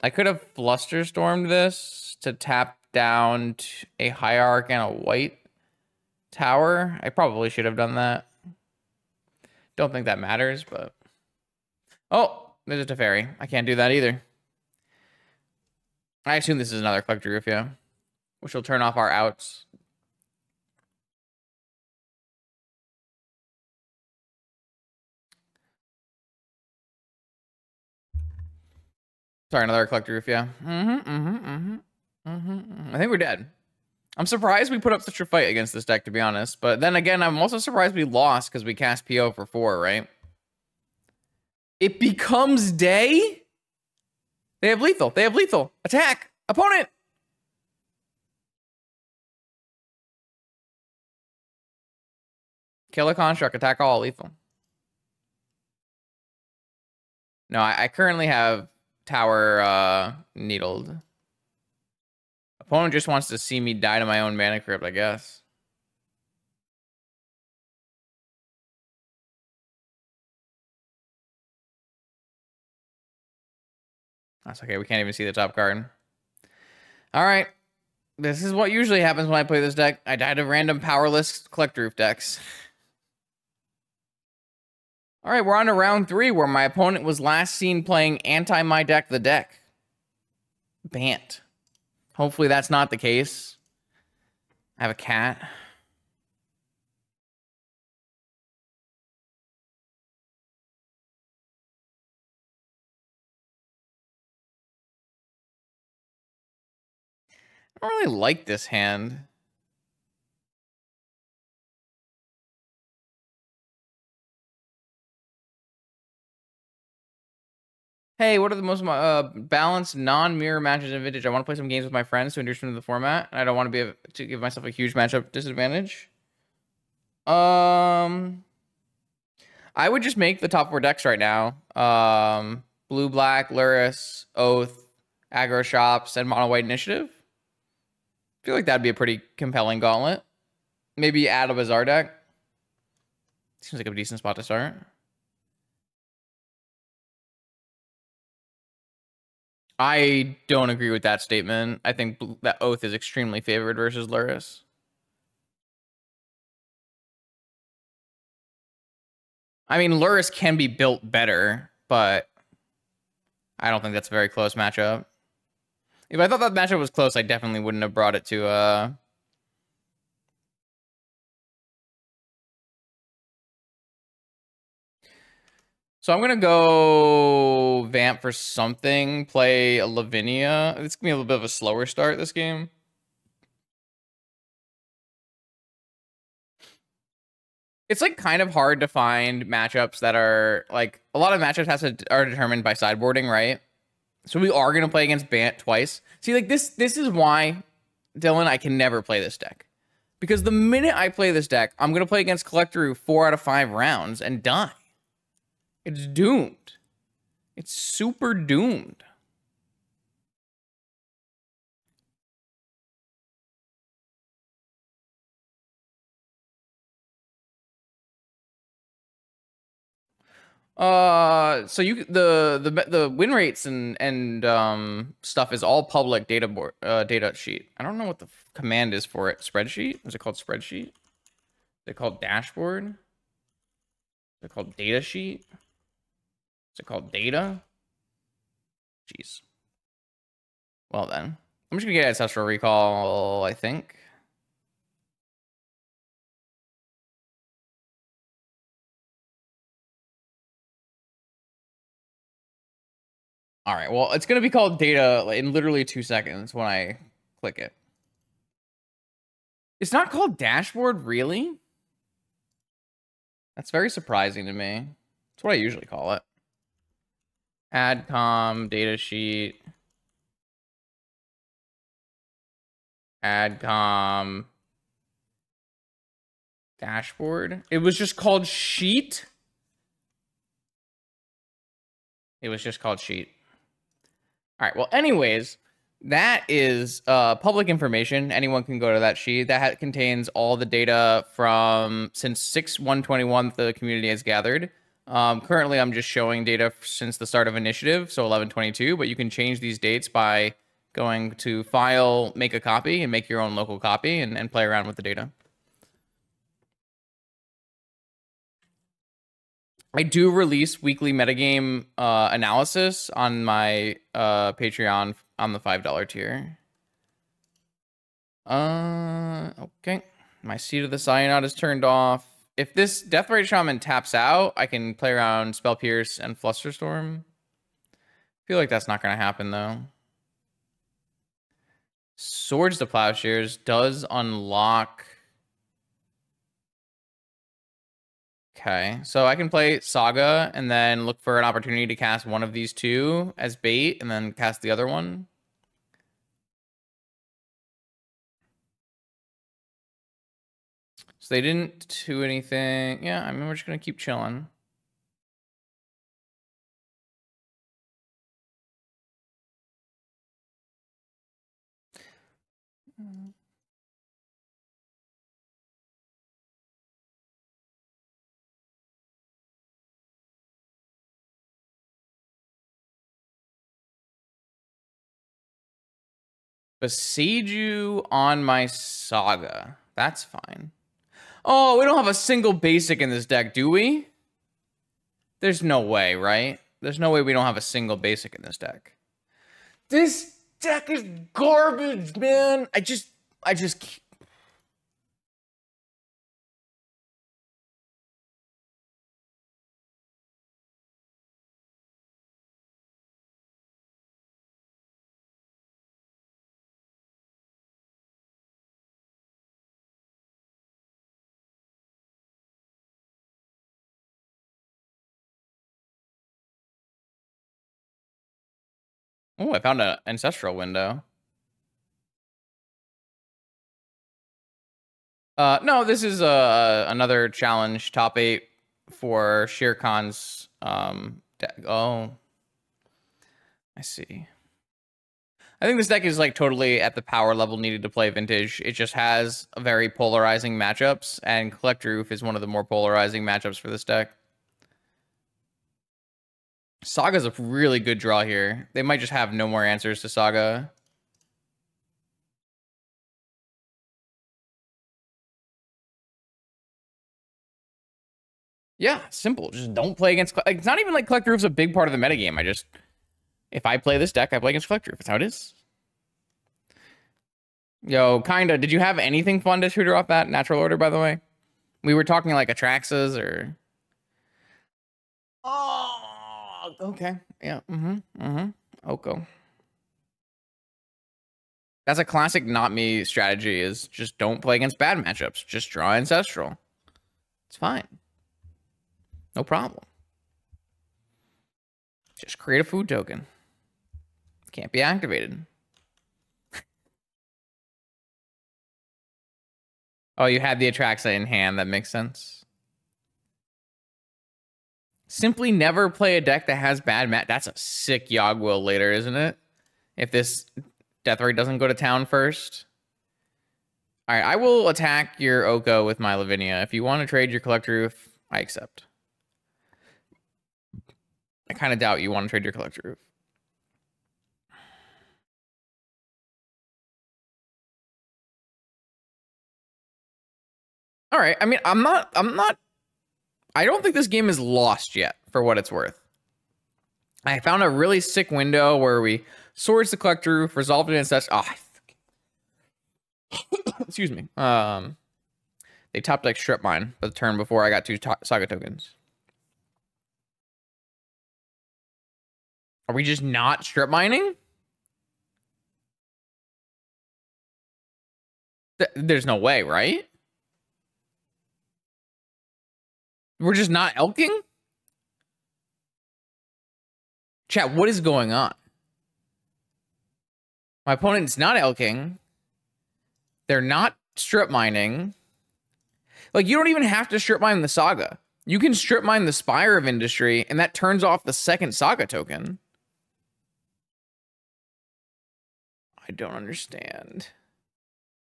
I could have Flusterstormed this to tap down a Hierarch and a white tower. I probably should have done that. Don't think that matters, but... Oh, there's a Teferi. I can't do that either. I assume this is another Collector Roof, yeah. Which will turn off our outs. Sorry, another Collector Roof, yeah. I think we're dead. I'm surprised we put up such a fight against this deck, to be honest. But then again, I'm also surprised we lost because we cast PO for 4, right? It becomes day? They have lethal. They have lethal. Attack. Opponent. Kill a construct. Attack all. Lethal. No, I currently have tower needled. Opponent just wants to see me die to my own mana crypt, I guess. That's okay. We can't even see the top card. All right. This is what usually happens when I play this deck. I die to random powerless Collector Roof decks. All right, we're on to round 3, where my opponent was last seen playing anti-my deck the deck. Bant. Hopefully that's not the case. I have a cat. I don't really like this hand. Hey, what are the most balanced non-mirror matches in Vintage? I want to play some games with my friends to understand the format, and I don't want to give myself a huge matchup disadvantage. I would just make the top 4 decks right now. Blue, Black, Lurrus, Oath, Aggro Shops, and Mono White Initiative. I feel like that'd be a pretty compelling gauntlet. Maybe add a Bazaar deck. Seems like a decent spot to start. I don't agree with that statement. I think that Oath is extremely favored versus Lurrus. I mean, Lurrus can be built better, but I don't think that's a very close matchup. If I thought that matchup was close, I definitely wouldn't have brought it to So I'm going to go Vamp for something, play a Lavinia. It's going to be a little bit of a slower start this game. It's like kind of hard to find matchups that are like a lot of matchups are determined by sideboarding, right? So we are going to play against Bant twice. See, like this is why, Dylan, I can never play this deck. Because the minute I play this deck, I'm going to play against Collector Roof 4 out of 5 rounds and die. It's doomed. It's super doomed. So you the win rates and stuff is all public data sheet. I don't know what the command is for it. Spreadsheet? Is it called spreadsheet? Is it called dashboard? Is it called data sheet? Is it called data? Jeez. Well then, I'm just gonna get ancestral recall, I think. All right, well, it's going to be called data in literally 2 seconds when I click it. It's not called dashboard, really? That's very surprising to me. That's what I usually call it. Adcom, datasheet. Adcom. Dashboard. It was just called sheet. It was just called sheet. All right, well, anyways, that is public information. Anyone can go to that sheet. That contains all the data from since 6/121 the community has gathered. Currently, I'm just showing data since the start of initiative, so 11/22, but you can change these dates by going to File, Make a Copy, and make your own local copy and play around with the data. I do release weekly metagame analysis on my Patreon on the $5 tier. Okay. My Seed of the Cyanide is turned off. If this Deathrite Shaman taps out, I can play around Spell Pierce and Flusterstorm. I feel like that's not going to happen, though. Swords to Plowshares does unlock... Okay, so I can play Saga and then look for an opportunity to cast one of these two as bait and then cast the other one. So they didn't do anything. Yeah, I mean, we're just going to keep chilling. Besiege you on my Saga. That's fine. Oh, we don't have a single basic in this deck, do we? There's no way, right? There's no way we don't have a single basic in this deck. This deck is garbage, man. I just Oh, I found an ancestral window. No, this is another challenge, top 8 for Shere Khan's deck. Oh, I see. I think this deck is like totally at the power level needed to play Vintage. It just has a very polarizing matchups, and Collect Roof is one of the more polarizing matchups for this deck. Saga's a really good draw here. They might just have no more answers to Saga. Yeah, simple. Just don't play against... Like, it's not even like Collect Roof's a big part of the metagame. If I play this deck, I play against Collect Roof. That's how it is. Yo, kinda. Did you have anything fun to tutor off that natural order, by the way? We were talking like Atraxas or... Oh, okay. Yeah. Oko. That's a classic not me strategy is just don't play against bad matchups. Just draw Ancestral. It's fine. No problem. Just create a food token. Can't be activated. Oh, you had the Atraxa in hand. That makes sense. Simply never play a deck that has bad mat. That's a sick Yogg-Will later, isn't it? If this Deathrite doesn't go to town first. All right, I will attack your Oko with my Lavinia. If you want to trade your Collect Roof, I accept. I kind of doubt you want to trade your Collect Roof. All right, I mean, I don't think this game is lost yet, for what it's worth. I found a really sick window where we Swords the Collect Roof, resolved it in such... Oh, excuse me. They top deck Strip Mine the turn before I got 2 Saga tokens. Are we just not strip mining? There's no way, right? We're just not elking? Chat, what is going on? My opponent's not elking. They're not strip mining. Like, you don't even have to strip mine the Saga. You can strip mine the Spire of Industry, and that turns off the second Saga token. I don't understand.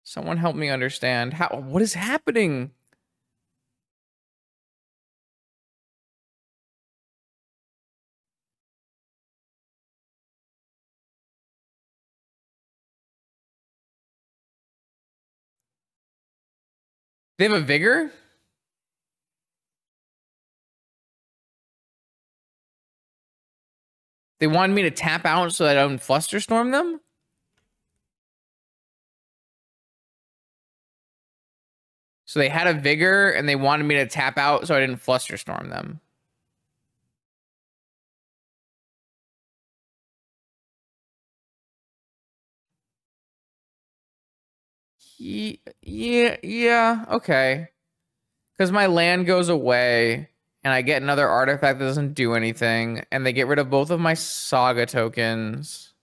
Someone help me understand. What is happening? They have a Vigor? They wanted me to tap out so that I don't Flusterstorm them? So they had a Vigor, and they wanted me to tap out so I didn't Flusterstorm them. Yeah, okay. Because my land goes away, and I get another artifact that doesn't do anything, and they get rid of both of my Saga tokens.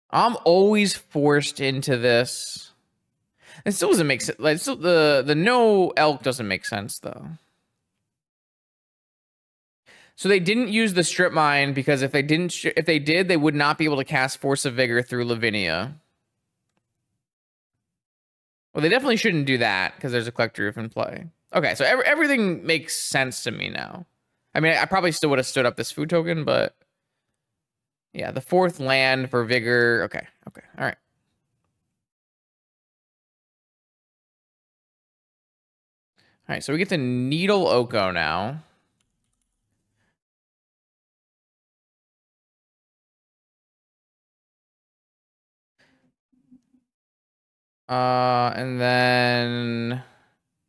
I'm always forced into this. It still doesn't make sense. Like, still, the no elk doesn't make sense, though. So they didn't use the strip mine because if they did, they would not be able to cast Force of Vigor through Lavinia. Well, they definitely shouldn't do that because there's a Collector Roof in play. Okay, so everything makes sense to me now. I mean, I probably still would have stood up this food token, but yeah, the fourth land for Vigor. Okay, all right. All right, so we get to Needle Oko now. And then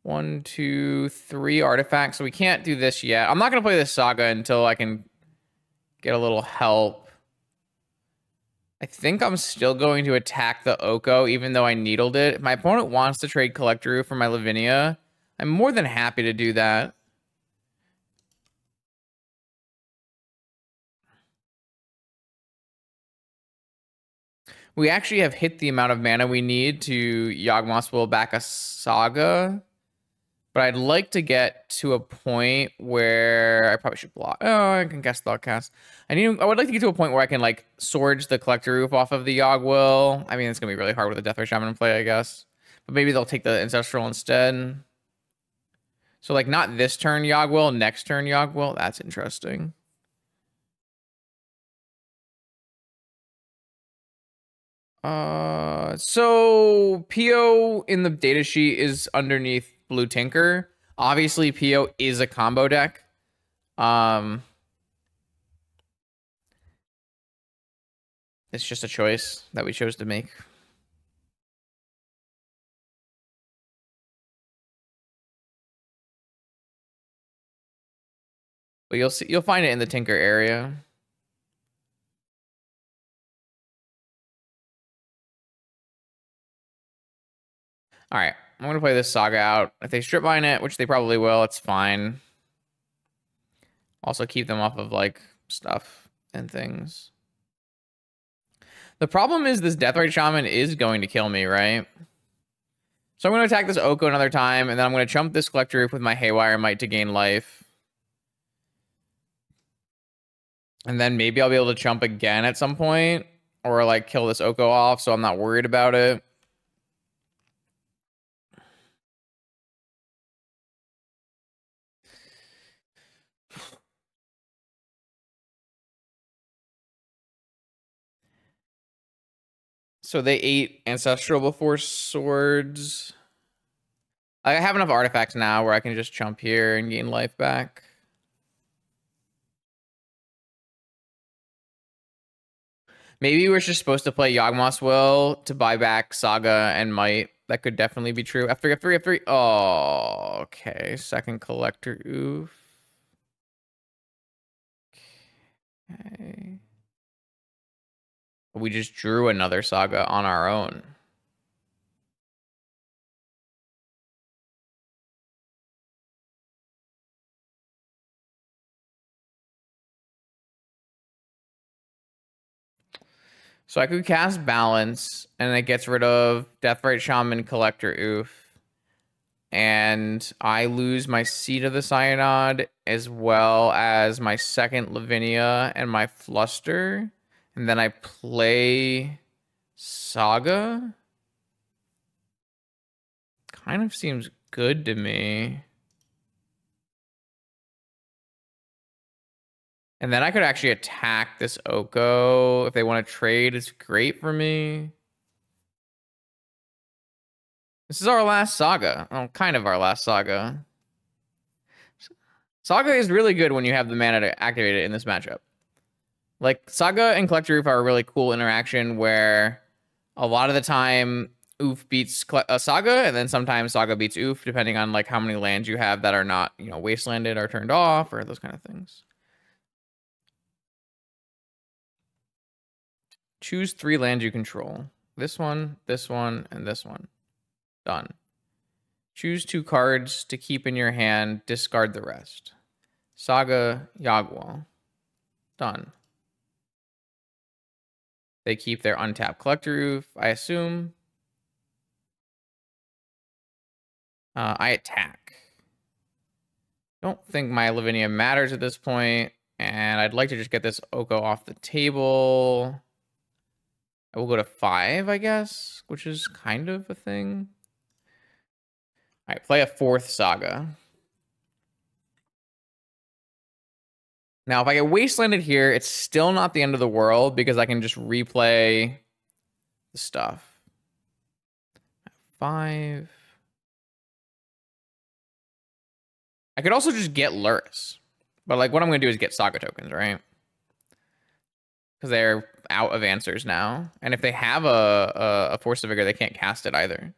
1, 2, 3 artifacts. So we can't do this yet. I'm not going to play this Saga until I can get a little help. I think I'm still going to attack the Oko, even though I needled it. If my opponent wants to trade Collector Roof for my Lavinia, I'm more than happy to do that. We actually have hit the amount of mana we need to Yawgmoth's Will back a Saga. But I'd like to get to a point where I probably should block. Oh, I can guess Thought Cast. I would like to get to a point where I can like Swords the Collector Roof off of the Yawg-Will. I mean, it's gonna be really hard with the Deathray Shaman in play, I guess. But maybe they'll take the Ancestral instead. So like not this turn Yawg-Will, next turn Yawg-Will. That's interesting. So PO in the datasheet is underneath Blue Tinker. Obviously, PO is a combo deck. It's just a choice that we chose to make. But you'll find it in the Tinker area. All right, I'm gonna play this Saga out. If they strip mine it, which they probably will, it's fine. Also keep them off of like stuff and things. The problem is this Deathrite Shaman is going to kill me, right? So I'm going to attack this Oko another time, and then I'm going to chump this Collector Roof with my Haywire Might to gain life. And then maybe I'll be able to chump again at some point, or like kill this Oko off so I'm not worried about it. So they ate Ancestral before Swords. I have enough artifacts now where I can just chump here and gain life back. Maybe we're just supposed to play Yawgmoth's Will to buy back Saga and Might. That could definitely be true. F3, F3, F3. Oh, okay. Second Collector. Oof. Okay. We just drew another Saga on our own. So I could cast Balance, and it gets rid of Deathrite Shaman, Collector, Oof. And I lose my Seed of the Cyanod, as well as my second Lavinia and my Fluster. And then I play Saga. Kind of seems good to me. And then I could actually attack this Oko. If they want to trade, it's great for me. This is our last Saga. Oh, kind of our last Saga. Saga is really good when you have the mana to activate it in this matchup. Like, Saga and Collector Oof are a really cool interaction where a lot of the time Oof beats Saga, and then sometimes Saga beats Oof, depending on like how many lands you have that are not, you know, wastelanded or turned off or those kind of things. Choose 3 lands you control. This one, and this one. Done. Choose 2 cards to keep in your hand. Discard the rest. Saga, Yagwal. Done. They keep their untapped Collector Oof, I assume. I attack. Don't think my Lavinia matters at this point, and I'd like to just get this Oko off the table. I will go to 5, I guess, which is kind of a thing. All right, play a 4th Saga. Now, if I get wastelanded here, it's still not the end of the world because I can just replay the stuff. 5. I could also just get Lurrus. But like what I'm going to do is get Saga tokens, right? Because they're out of answers now. And if they have a Force of Vigor, they can't cast it either.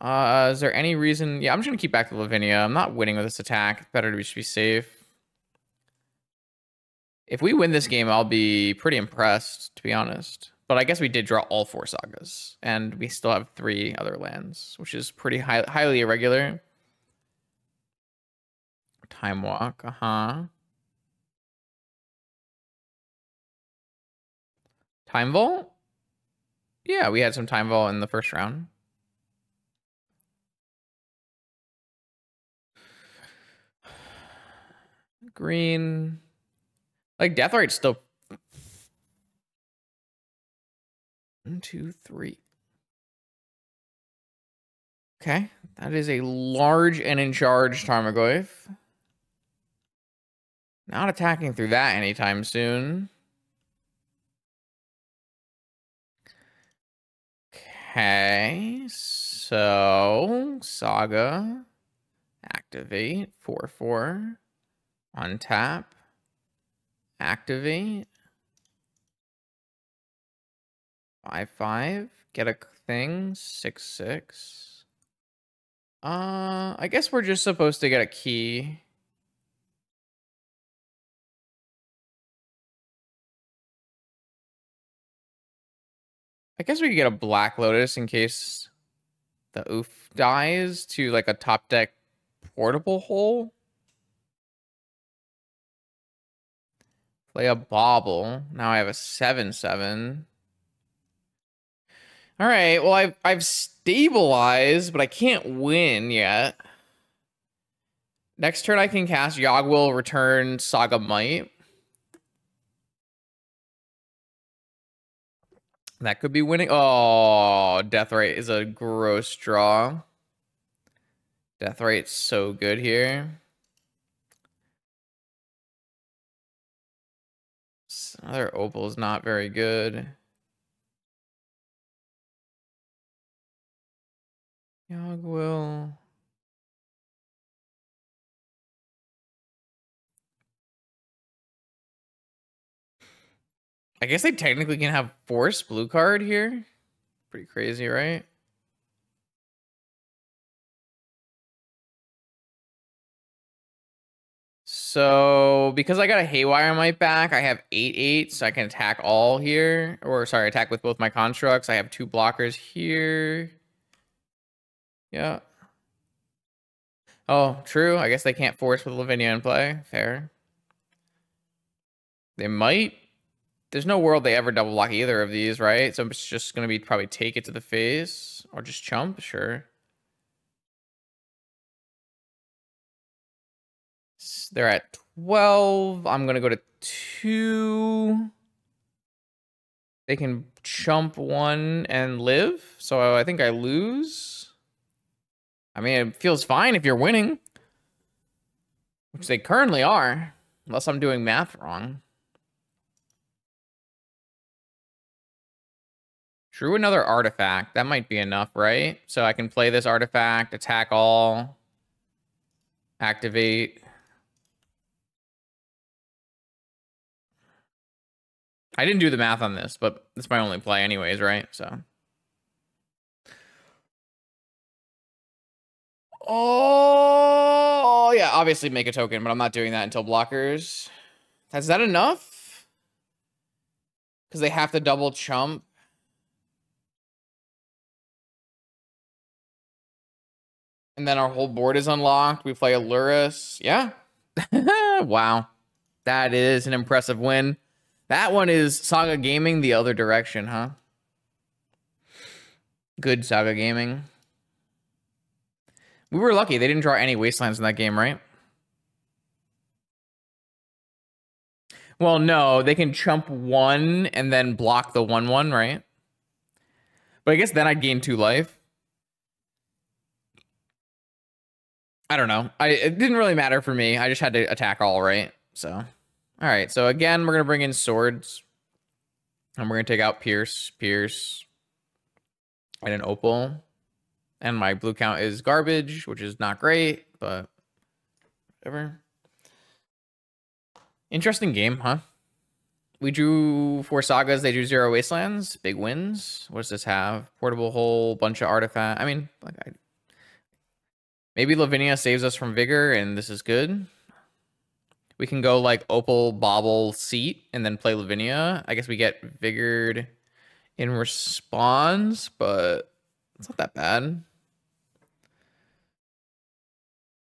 Is there any reason? Yeah, I'm just going to keep back to Lavinia. I'm not winning with this attack. It's better to just be safe. If we win this game, I'll be pretty impressed, to be honest. But I guess we did draw all 4 Sagas. And we still have 3 other lands, which is pretty highly irregular. Time Walk, Time Vault? Yeah, we had some Time Vault in the first round. Green. Like, Deathrite's still... 1, 2, 3. Okay, that is a large and in charge Tarmogoyf. Not attacking through that anytime soon. Okay, so Saga, activate, 4/4, untap, activate, 5/5, get a thing, 6/6. I guess we're just supposed to get a key. I guess we could get a Black Lotus in case the Oof dies to like a top deck portable hole. Play a Bauble. Now I have a 7/7. All right. Well, I've stabilized, but I can't win yet. Next turn I can cast Yogwill, return Saga Might. That could be winning. Oh, Deathrite is a gross draw. Deathrite's so good here. Another Opal is not very good. Yogwill. I guess they technically can have Force blue card here. Pretty crazy, right? So because I got a Haywire on my back, I have 8/8, so I can attack all here. Or sorry, attack with both my constructs. I have 2 blockers here. Yeah. Oh, true. I guess they can't force with Lavinia in play. Fair. They might. There's no world they ever double block either of these, right? So it's just going to be probably take it to the face or just chump. Sure. They're at 12. I'm going to go to 2. They can chump 1 and live. So I think I lose. I mean, it feels fine if you're winning. Which they currently are. Unless I'm doing math wrong. Drew another artifact. That might be enough, right? So I can play this artifact, attack all, activate. I didn't do the math on this, but it's my only play anyways, right? So. Oh, yeah, obviously make a token, but I'm not doing that until blockers. Is that enough? Because they have to double chump. And then our whole board is unlocked. We play a Lurrus. Yeah. Wow. That is an impressive win. That one is Saga Gaming the other direction, huh? Good Saga Gaming. We were lucky. They didn't draw any Wastelands in that game, right? Well, no. They can chump 1 and then block the 1/1, right? But I guess then I'd gain 2 life. I don't know. It didn't really matter for me. I just had to attack all, right? So, all right. So again, we're going to bring in swords. And we're going to take out Pierce, and an Opal. And my blue count is garbage, which is not great, but whatever. Interesting game, huh? We drew 4 sagas. They drew 0 wastelands. Big wins. What does this have? Portable hole, bunch of artifact. I mean, like maybe Lavinia saves us from Vigor, and this is good. We can go like Opal, Bobble, Seat, and then play Lavinia. I guess we get Vigored in response, but it's not that bad.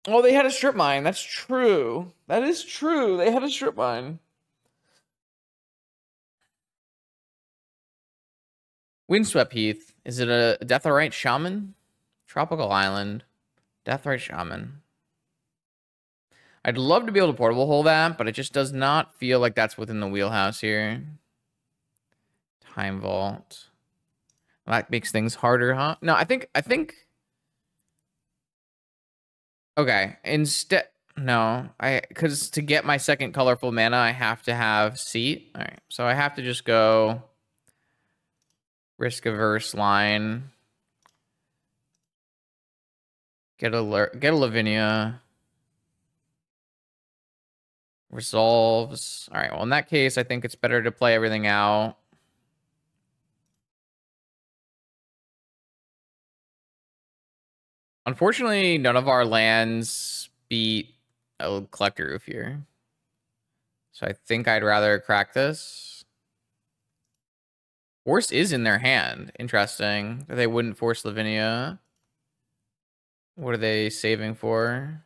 Oh, they had a strip mine. That's true. That is true. They had a strip mine. Windswept Heath. Is it a Deathrite Shaman? Tropical Island. Deathrite Shaman. I'd love to be able to portable hole that, but it just does not feel like that's within the wheelhouse here. Time Vault. Well, that makes things harder, huh? No, I think... Okay, instead... No, because to get my second colorful mana, I have to have Seat. All right, so I have to just go risk-averse line. Get a Lavinia. Resolves. All right, well, in that case, I think it's better to play everything out. Unfortunately, none of our lands beat a Collector Roof here. So I think I'd rather crack this. Force is in their hand. Interesting. They wouldn't force Lavinia. What are they saving for?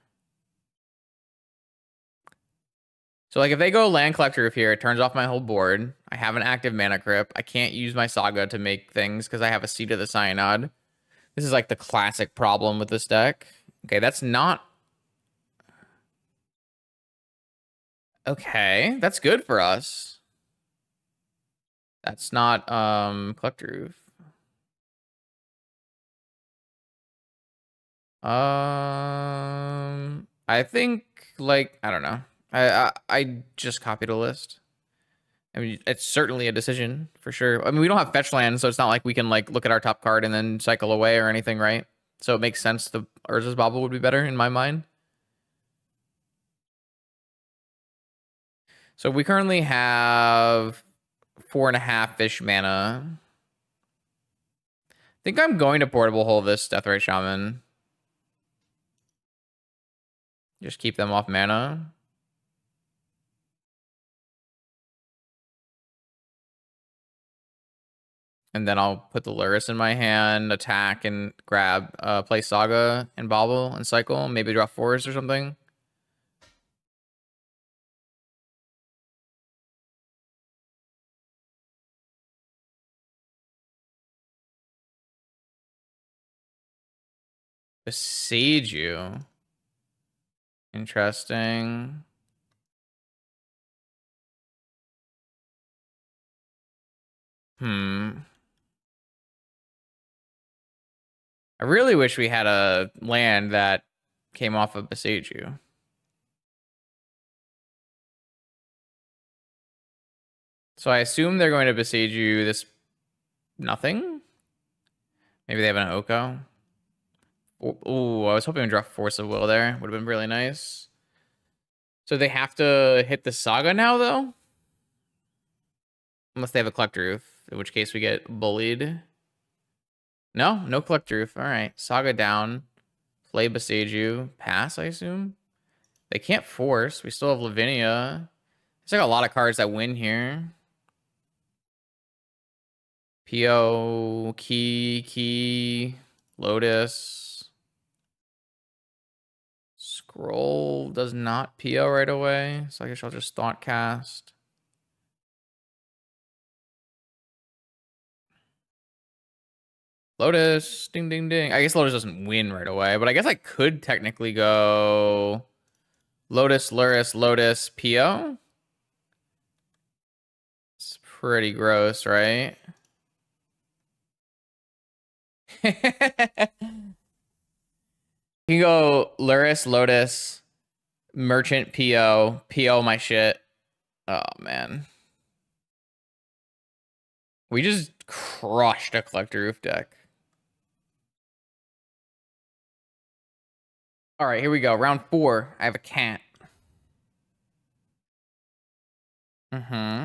So, like, if they go Land Collector Roof here, it turns off my whole board. I have an active Mana Crypt. I can't use my Saga to make things because I have a Seat of the Cyanod. This is, like, the classic problem with this deck. Okay, that's not... Okay, that's good for us. That's not, Collector Roof. I think, like, I don't know. I just copied a list. I mean, it's certainly a decision for sure. I mean, we don't have fetch land, so it's not like we can like look at our top card and then cycle away or anything, right? So it makes sense. The Urza's Bobble would be better in my mind. So we currently have 4.5 fish mana. I think I'm going to portable hole this Deathrite Shaman. Just keep them off mana. And then I'll put the Lurrus in my hand, attack, and grab, play Saga and Bobble and cycle. Maybe draw Forest or something. Besiege you. Interesting. I really wish we had a land that came off of Besiege you. So I assume they're going to Besiege you this nothing? Maybe they have an Oko. Ooh, I was hoping to draw Force of Will there. Would have been really nice. So they have to hit the Saga now, though? Unless they have a Collect Roof, in which case we get bullied. No Collect Roof. All right, Saga down. Play Besiege you. Pass, I assume. They can't force. We still have Lavinia. There's like a lot of cards that win here. PO, Key, Lotus. Scroll does not PO right away, so I guess I'll just Thought Cast. Lotus, ding, ding, ding. I guess Lotus doesn't win right away, but I guess I could technically go Lotus, Lurrus, Lotus, PO. It's pretty gross, right? You can go Lurrus, Lotus, Merchant, PO my shit. Oh, man. We just crushed a Collector Roof deck. All right, here we go. Round 4. I have a cat. Yeah,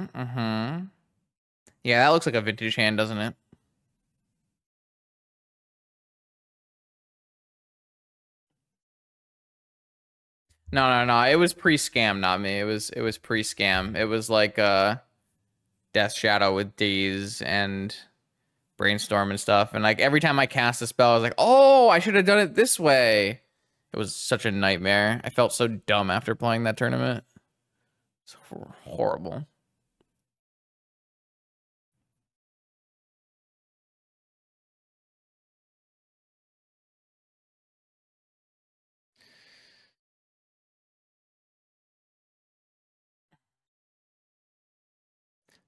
that looks like a vintage hand, doesn't it? No. It was pre-scam, not me. It was pre-scam. It was like Death Shadow with Daze and Brainstorm and stuff. And like every time I cast a spell, I was like, oh, I should have done it this way. It was such a nightmare. I felt so dumb after playing that tournament. It's horrible.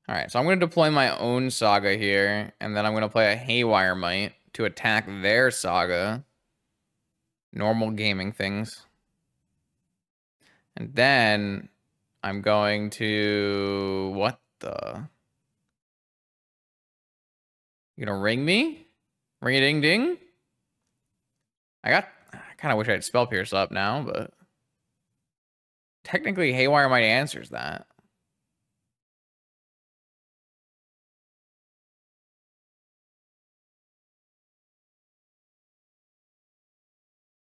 All right, so I'm going to deploy my own Saga here, and then I'm going to play a Haywire Might to attack their Saga. Normal gaming things. And then I'm going to... What the... You gonna ring me? Ring-a-ding-ding? I kind of wish I had Spell Pierce up now, but... Technically, Haywire Might answers that.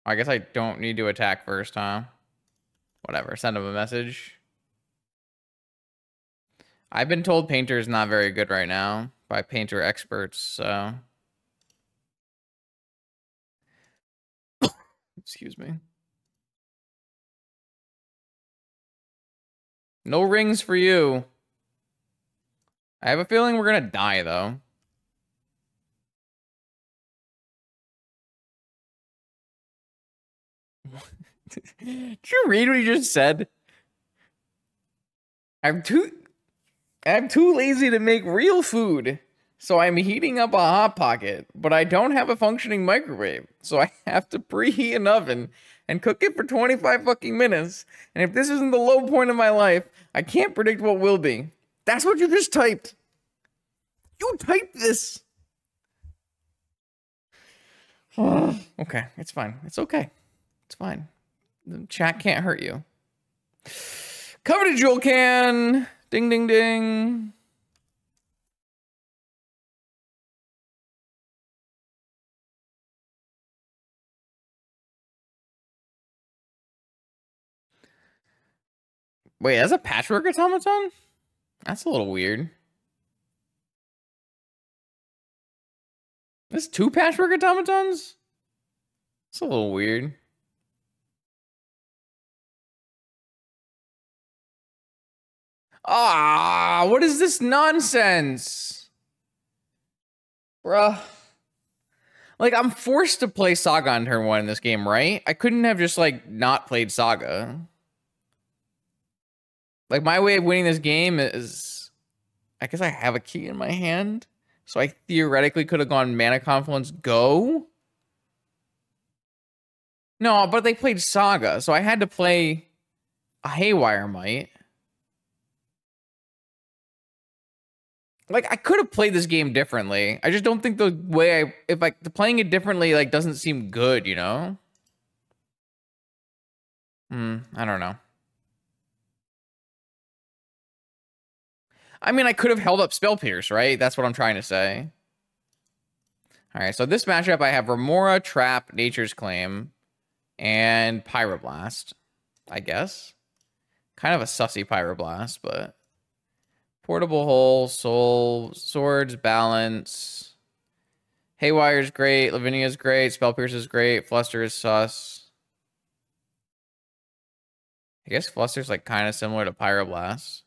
I guess I don't need to attack first, huh? Whatever, send him a message. I've been told Painter is not very good right now by Painter experts, so... Excuse me. No rings for you. I have a feeling we're gonna die, though. Did you read what he just said? I'm too lazy to make real food, so I'm heating up a Hot Pocket, but I don't have a functioning microwave, so I have to preheat an oven and cook it for 25 fucking minutes. And if this isn't the low point of my life, I can't predict what will be. That's what you just typed. You typed this. Okay, it's fine. It's okay. It's fine. The chat can't hurt you. Coveted Jewel Can. Ding, ding, ding. Wait, that's a Patchwork Automaton? That's a little weird. There's 2 patchwork automatons? It's a little weird. Ah, what is this nonsense? Bruh. Like, I'm forced to play Saga on turn 1 in this game, right? I couldn't have just, like, not played Saga. Like, my way of winning this game is... I guess I have a key in my hand. So I theoretically could have gone Mana Confluence, go? No, but they played Saga, so I had to play a Haywire Might. Like, I could have played this game differently. I just don't think the way playing it differently, like, doesn't seem good, you know? I don't know. I mean, I could have held up Spell Pierce, right? That's what I'm trying to say. All right, so this matchup, I have Remora, Trap, Nature's Claim, and Pyroblast, I guess. Kind of a sussy Pyroblast, but... Portable Hole, Soul, Swords, Balance. Haywire's great, Lavinia's great, Spell Pierce is great, Fluster is sus. I guess Fluster's like kind of similar to Pyroblast.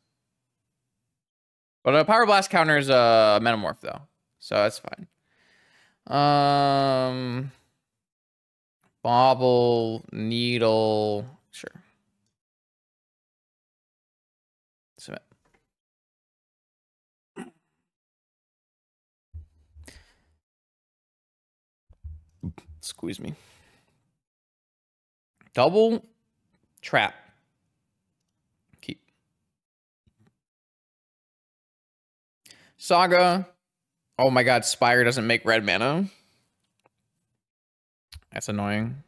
But a Pyroblast counters a Metamorph though, so that's fine. Bobble, Needle, sure. Submit. Squeeze me. Double Trap. Keep. Saga. Oh my god, Spire doesn't make red mana. That's annoying.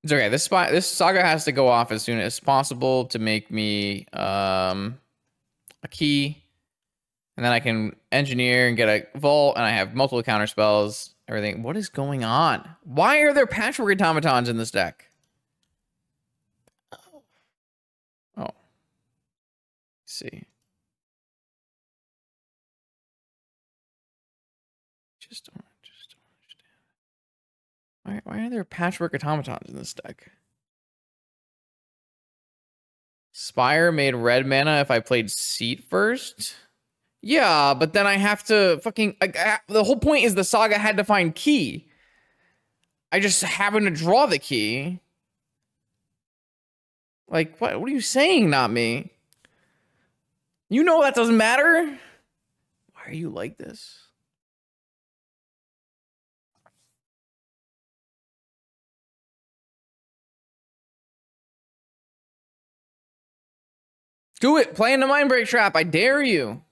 It's okay. This Saga has to go off as soon as possible to make me a key. And then I can engineer and get a vault, and I have multiple counter spells. Everything. What is going on? Why are there patchwork automatons in this deck? Oh. Let's see. Just don't understand. Why are there patchwork automatons in this deck? Spire made red mana if I played Seat first? Yeah, but then I have to fucking... the whole point is the Saga had to find key. I just happened to draw the key. Like, what are you saying, not me? You know that doesn't matter? Why are you like this? Do it! Play in the Mindbreak Trap, I dare you!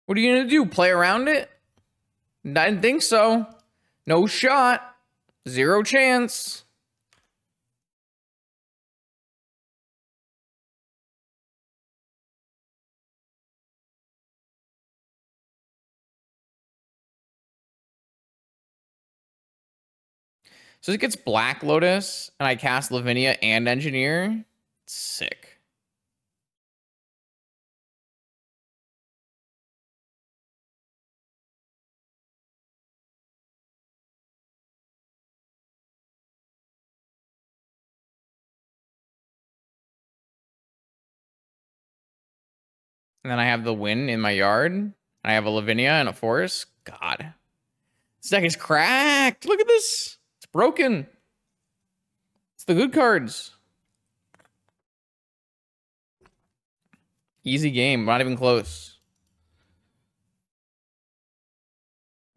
What are you gonna do? Play around it? I didn't think so. No shot. Zero chance. So it gets Black Lotus, and I cast Lavinia and Engineer. Sick. And then I have the Win in my yard. I have a Lavinia and a Forest. God. This deck is cracked. Look at this. It's broken. It's the good cards. Easy game. Not even close.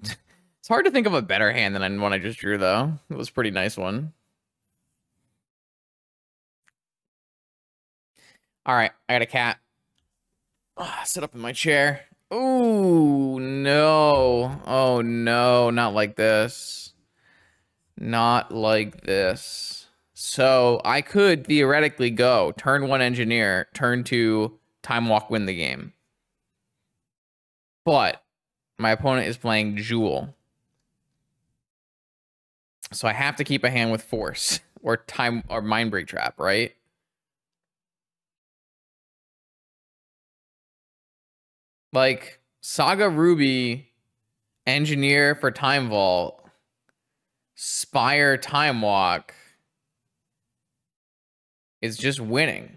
It's hard to think of a better hand than one I just drew, though. It was a pretty nice one. All right. I got a cat. Sit up in my chair. Ooh, no. Oh, no. Not like this. Not like this. So I could theoretically go turn 1 Engineer, turn 2 Time Walk, win the game. But my opponent is playing Jewel. So I have to keep a hand with Force or Mindbreak Trap, right? Like, Saga Ruby Engineer for Time Vault. Spire Time Walk. Is just winning.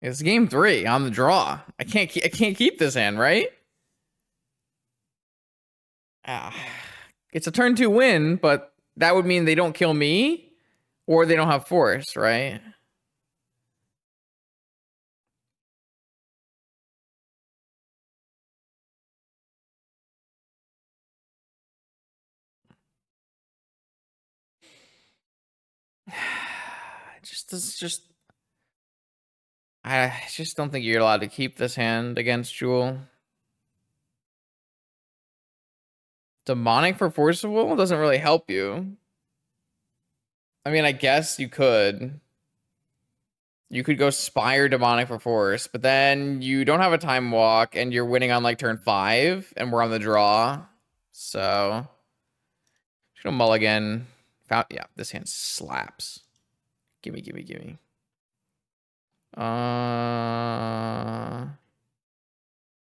It's game 3 on the draw. I can't keep this hand, right? It's a turn 2 win, but that would mean they don't kill me or they don't have force, right? I just don't think you're allowed to keep this hand against Jewel. Demonic for Forcible doesn't really help you. I mean, I guess you could. You could go Spire Demonic for Force, but then you don't have a Time Walk, and you're winning on like turn 5, and we're on the draw. So, just gonna mulligan. Yeah, this hand slaps. Gimme.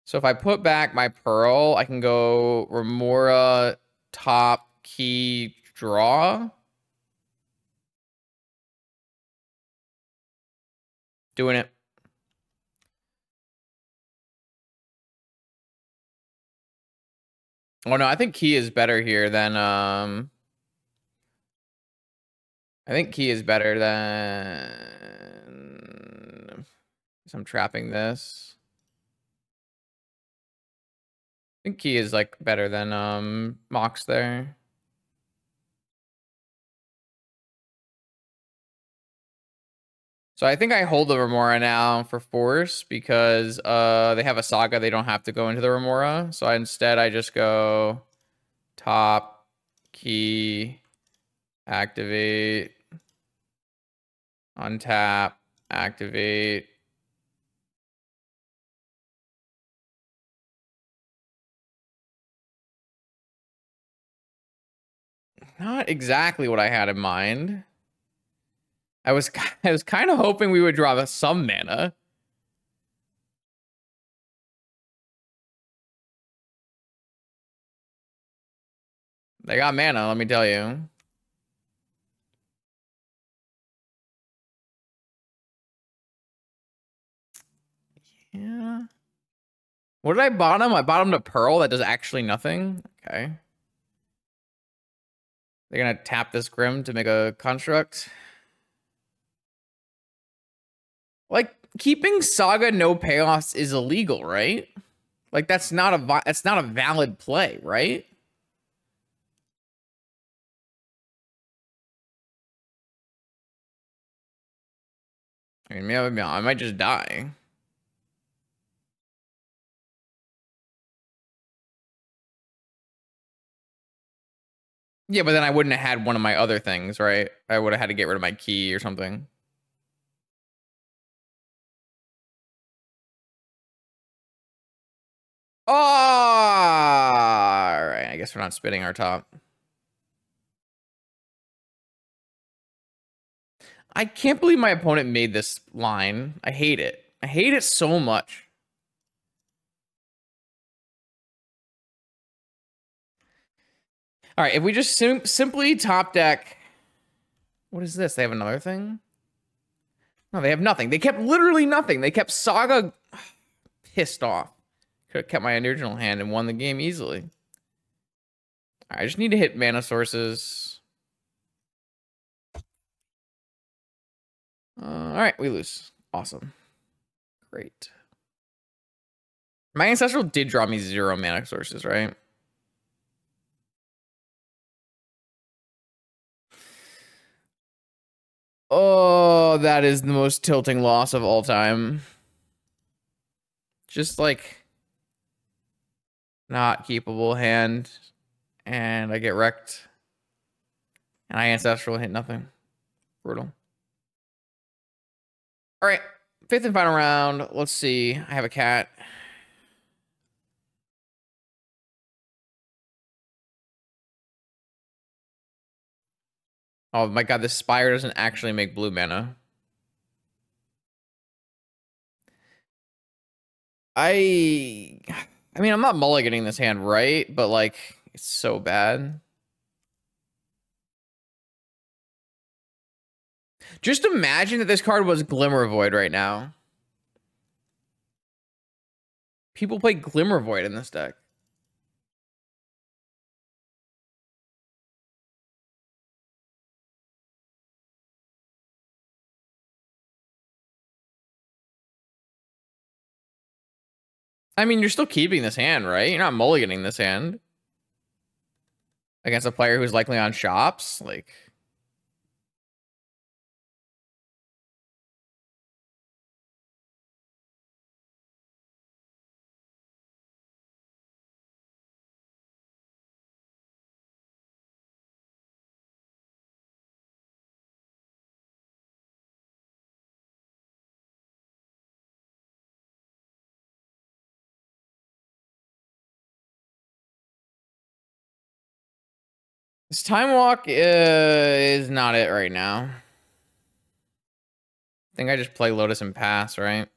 So if I put back my Pearl, I can go Remora, top, key, draw. Doing it. Oh no, I think key is better here than I think key is better than I'm trapping this. I think key is like better than Mox there. So I think I hold the Remora now for force because they have a Saga. They don't have to go into the Remora. So instead I just go top, key, activate, untap, activate. Not exactly what I had in mind. I was kind of hoping we would draw some mana. They got mana, let me tell you. Yeah. What did I bottom? I bottomed a Pearl that does actually nothing. Okay. They're gonna tap this Grim to make a construct. Like, keeping Saga no payoffs is illegal, right? Like, that's not a valid play, right? I mean, maybe I might just die. Yeah, but then I wouldn't have had one of my other things, right? I would have had to get rid of my key or something. Oh, all right. I guess we're not spitting our top. I can't believe my opponent made this line. I hate it. I hate it so much. All right, if we just simply top deck... What is this? They have another thing? No, they have nothing. They kept literally nothing. They kept Saga pissed off. Could have kept my original hand and won the game easily. All right, I just need to hit mana sources. All right, we lose. Awesome. Great. My Ancestral did draw me 0 mana sources, right? Oh, that is the most tilting loss of all time. Just like not keepable hand, and I get wrecked. And I Ancestral hit nothing. Brutal. All right, 5th and final round. Let's see. I have a cat. Oh my god, this Spire doesn't actually make blue mana. I mean, I'm not mulliganing this hand, right? But like, it's so bad. Just imagine that this card was Glimmer Void right now. People play Glimmer Void in this deck. I mean, you're still keeping this hand, right? You're not mulliganing this hand against a player who's likely on shops. Like, this Time Walk is not it right now. I think I just play Lotus and pass, right?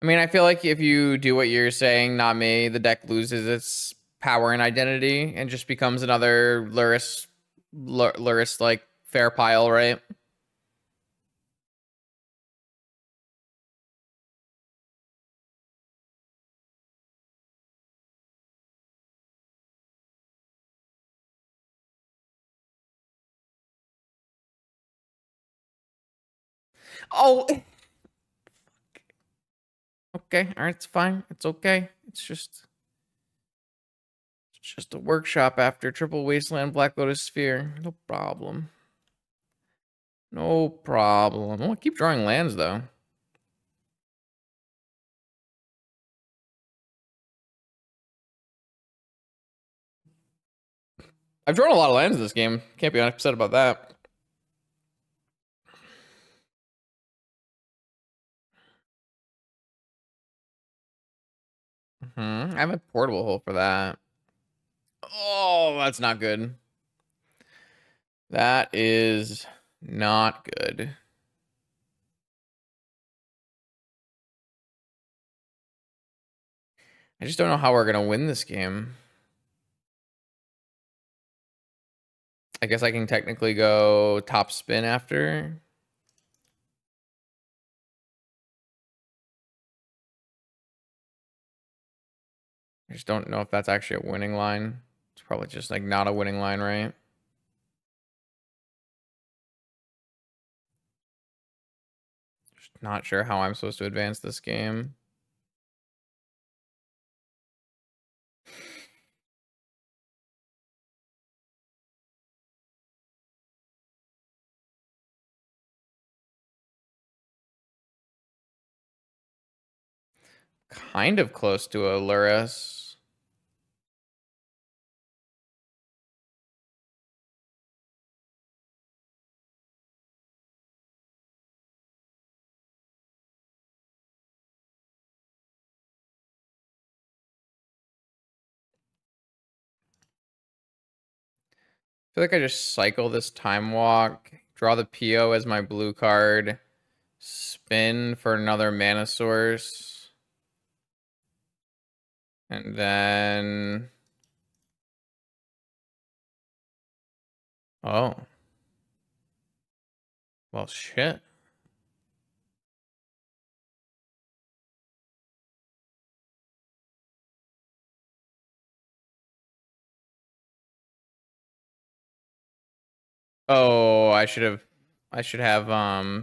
I mean, I feel like if you do what you're saying, not me, the deck loses its power and identity and just becomes another Lurrus like fair pile, right? Oh, okay. All right, it's fine. It's okay. It's just a workshop after Triple Wasteland Black Lotus Sphere. No problem. No problem. Oh, I keep drawing lands though. I've drawn a lot of lands this game. Can't be upset about that. I have a portable hole for that. Oh, that's not good. That is not good. I just don't know how we're going to win this game. I guess I can technically go top spin after. I just don't know if that's actually a winning line. It's probably just like not a winning line, right? Just not sure how I'm supposed to advance this game. Kind of close to a Lurrus. I feel like I just cycle this Time Walk, draw the PO as my blue card, spin for another mana source, and then... Oh. Well, shit. Oh, I should have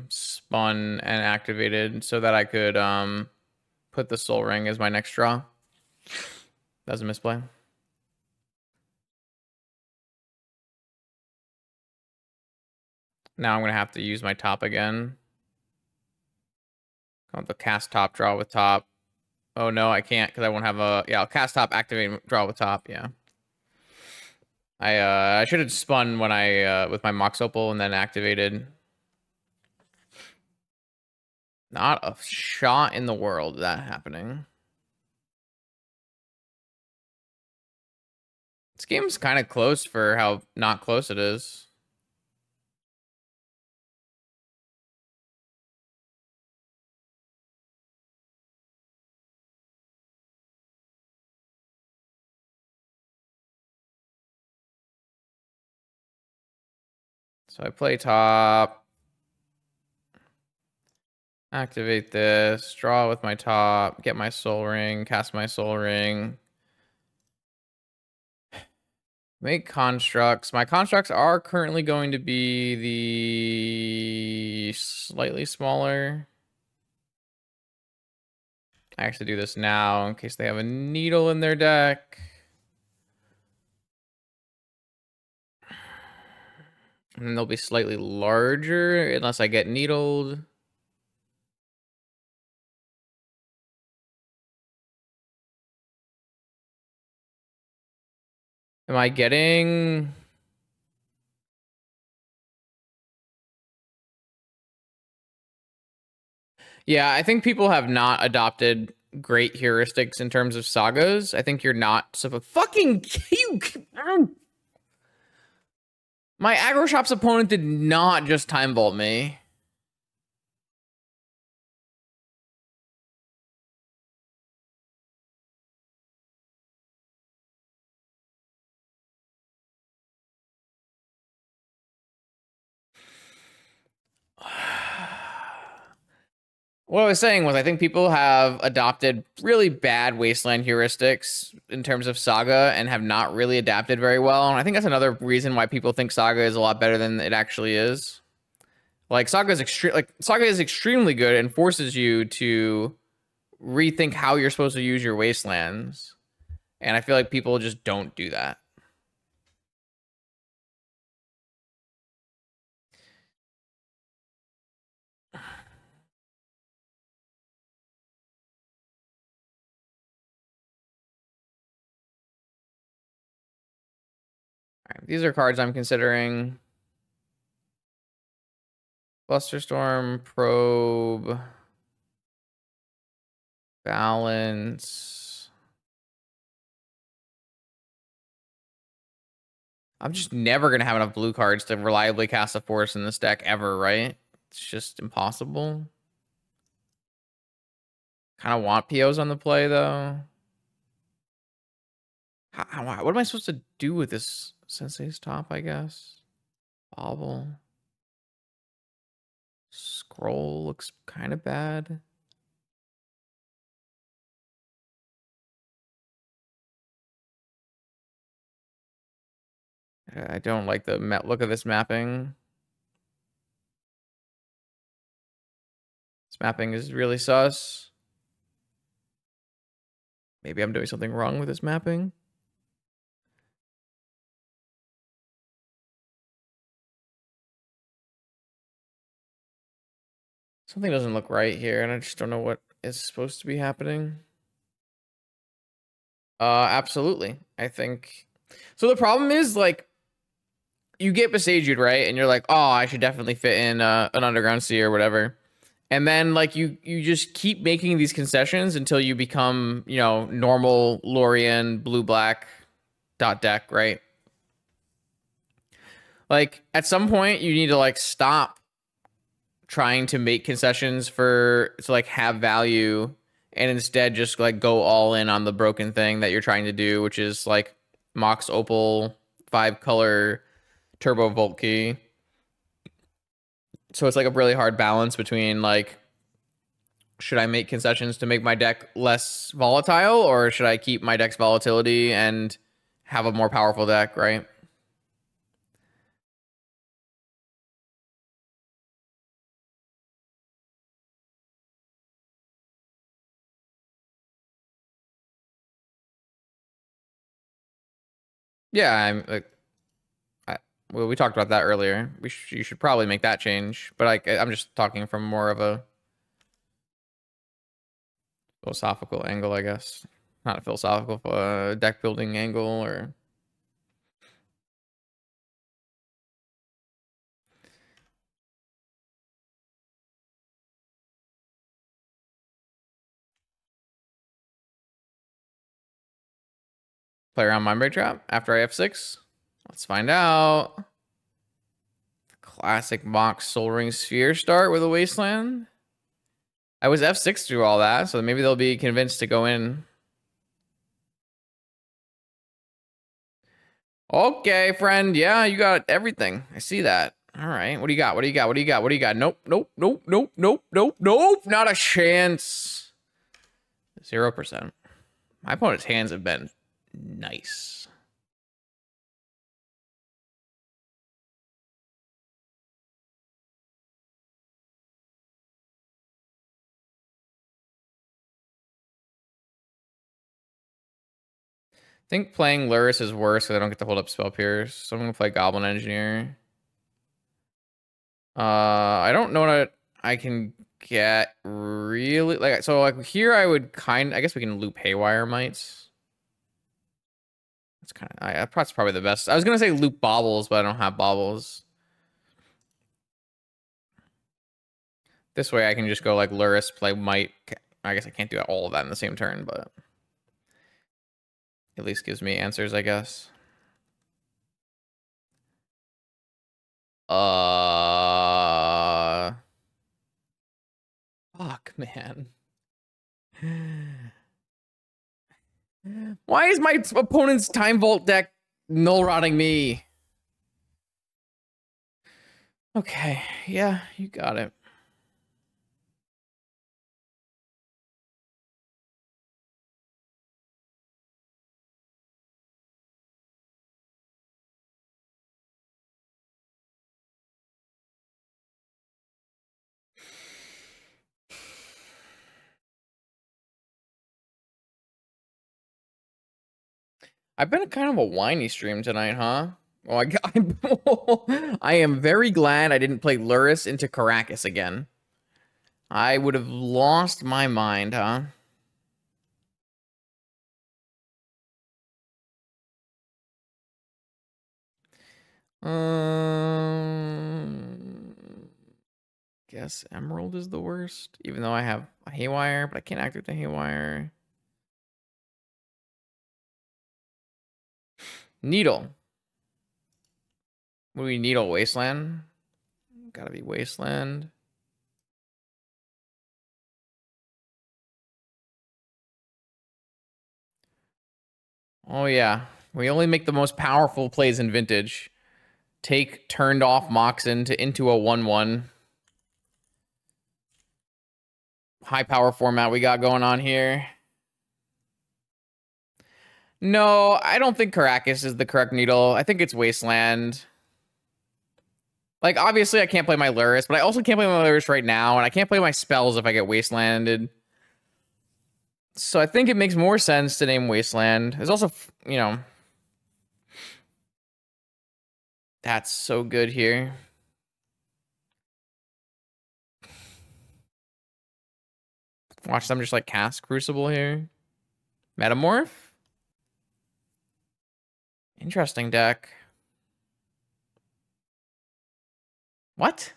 spun and activated so that I could put the Soul Ring as my next draw. That was a misplay. Now I'm gonna have to use my top again. I'll have to cast top, draw with top. Oh no, I can't because I won't have a... Yeah, I'll cast top, activate, draw with top, yeah. I should have spun when I with my Mox Opal and then activated. Not a shot in the world of that happening. This game's kind of close for how not close it is. So I play top. Activate this. Draw with my top. Get my soul ring. Cast my soul ring. Make constructs. My constructs are currently going to be the slightly smaller. I actually do this now in case they have a needle in their deck. And then they'll be slightly larger unless I get needled. Am I getting... Yeah, I think people have not adopted great heuristics in terms of sagas. I think you're not supposed... Fucking... My aggro shop's opponent did not just time vault me. What I was saying was I think people have adopted really bad wasteland heuristics in terms of saga and have not really adapted very well. And I think that's another reason why people think saga is a lot better than it actually is. Like saga is extremely good and forces you to rethink how you're supposed to use your wastelands. And I feel like people just don't do that. Right, these are cards I'm considering. Blusterstorm, Probe, Balance. I'm just never going to have enough blue cards to reliably cast a force in this deck ever, right? It's just impossible. Kind of want POs on the play, though. What am I supposed to do with this Sensei's top, I guess? Bobble. Scroll looks kind of bad. I don't like the look of this mapping. This mapping is really sus. Maybe I'm doing something wrong with this mapping. Something doesn't look right here, and I just don't know what is supposed to be happening. Absolutely. I think so. The problem is like you get Besaged, right? And you're like, oh, I should definitely fit in an Underground Sea or whatever. And then like you just keep making these concessions until you become, you know, normal Lorien blue black dot deck, right? Like at some point you need to like stop trying to make concessions to like have value and instead just like go all in on the broken thing that you're trying to do, which is like Mox Opal 5-color Turbo Volkey. So it's like a really hard balance between like, should I make concessions to make my deck less volatile, or should I keep my deck's volatility and have a more powerful deck, right? Yeah, I'm like, well, we talked about that earlier. You should probably make that change, but I'm just talking from more of a philosophical angle, I guess. Not a philosophical deck building angle, or Play around Mind Break Trap after I F6. Let's find out. Classic Mox Soul Ring Sphere start with a Wasteland. I was F6 through all that, so maybe they'll be convinced to go in. Okay, friend. Yeah, you got everything. I see that. All right. What do you got? What do you got? What do you got? What do you got? Nope, nope, nope, nope, nope, nope, nope. Not a chance. 0%. My opponent's hands have been nice. I think playing Lurrus is worse because I don't get to hold up Spell Pierce. So I'm going to play Goblin Engineer. I don't know what I can get really. Like, so like here I would I guess we can loop Haywire Mites. That's kind of, that's probably the best. I was going to say loop Baubles, but I don't have Baubles. This way I can just go like Lurrus, play Mite. I guess I can't do all of that in the same turn, but at least gives me answers, I guess. Fuck, man. Why is my opponent's Time Vault deck null rotting me? Okay, yeah, you got it. I've been kind of a whiny stream tonight, huh? Oh, I am very glad I didn't play Lurrus into Caracas again. I would have lost my mind, huh? Guess Emerald is the worst, even though I have a Haywire, but I can't activate the Haywire. Needle. What do we Needle? Wasteland? Gotta be Wasteland. Oh yeah, we only make the most powerful plays in Vintage. Take turned off Mox into a 1/1. High power format we got going on here. No, I don't think Caracas is the correct Needle. I think it's Wasteland. Like, obviously, I can't play my Lurrus, but I also can't play my Lurrus right now, and I can't play my spells if I get Wastelanded. So I think it makes more sense to name Wasteland. There's also, you know... That's so good here. Watch them just, like, cast Crucible here. Metamorph? Interesting deck. What?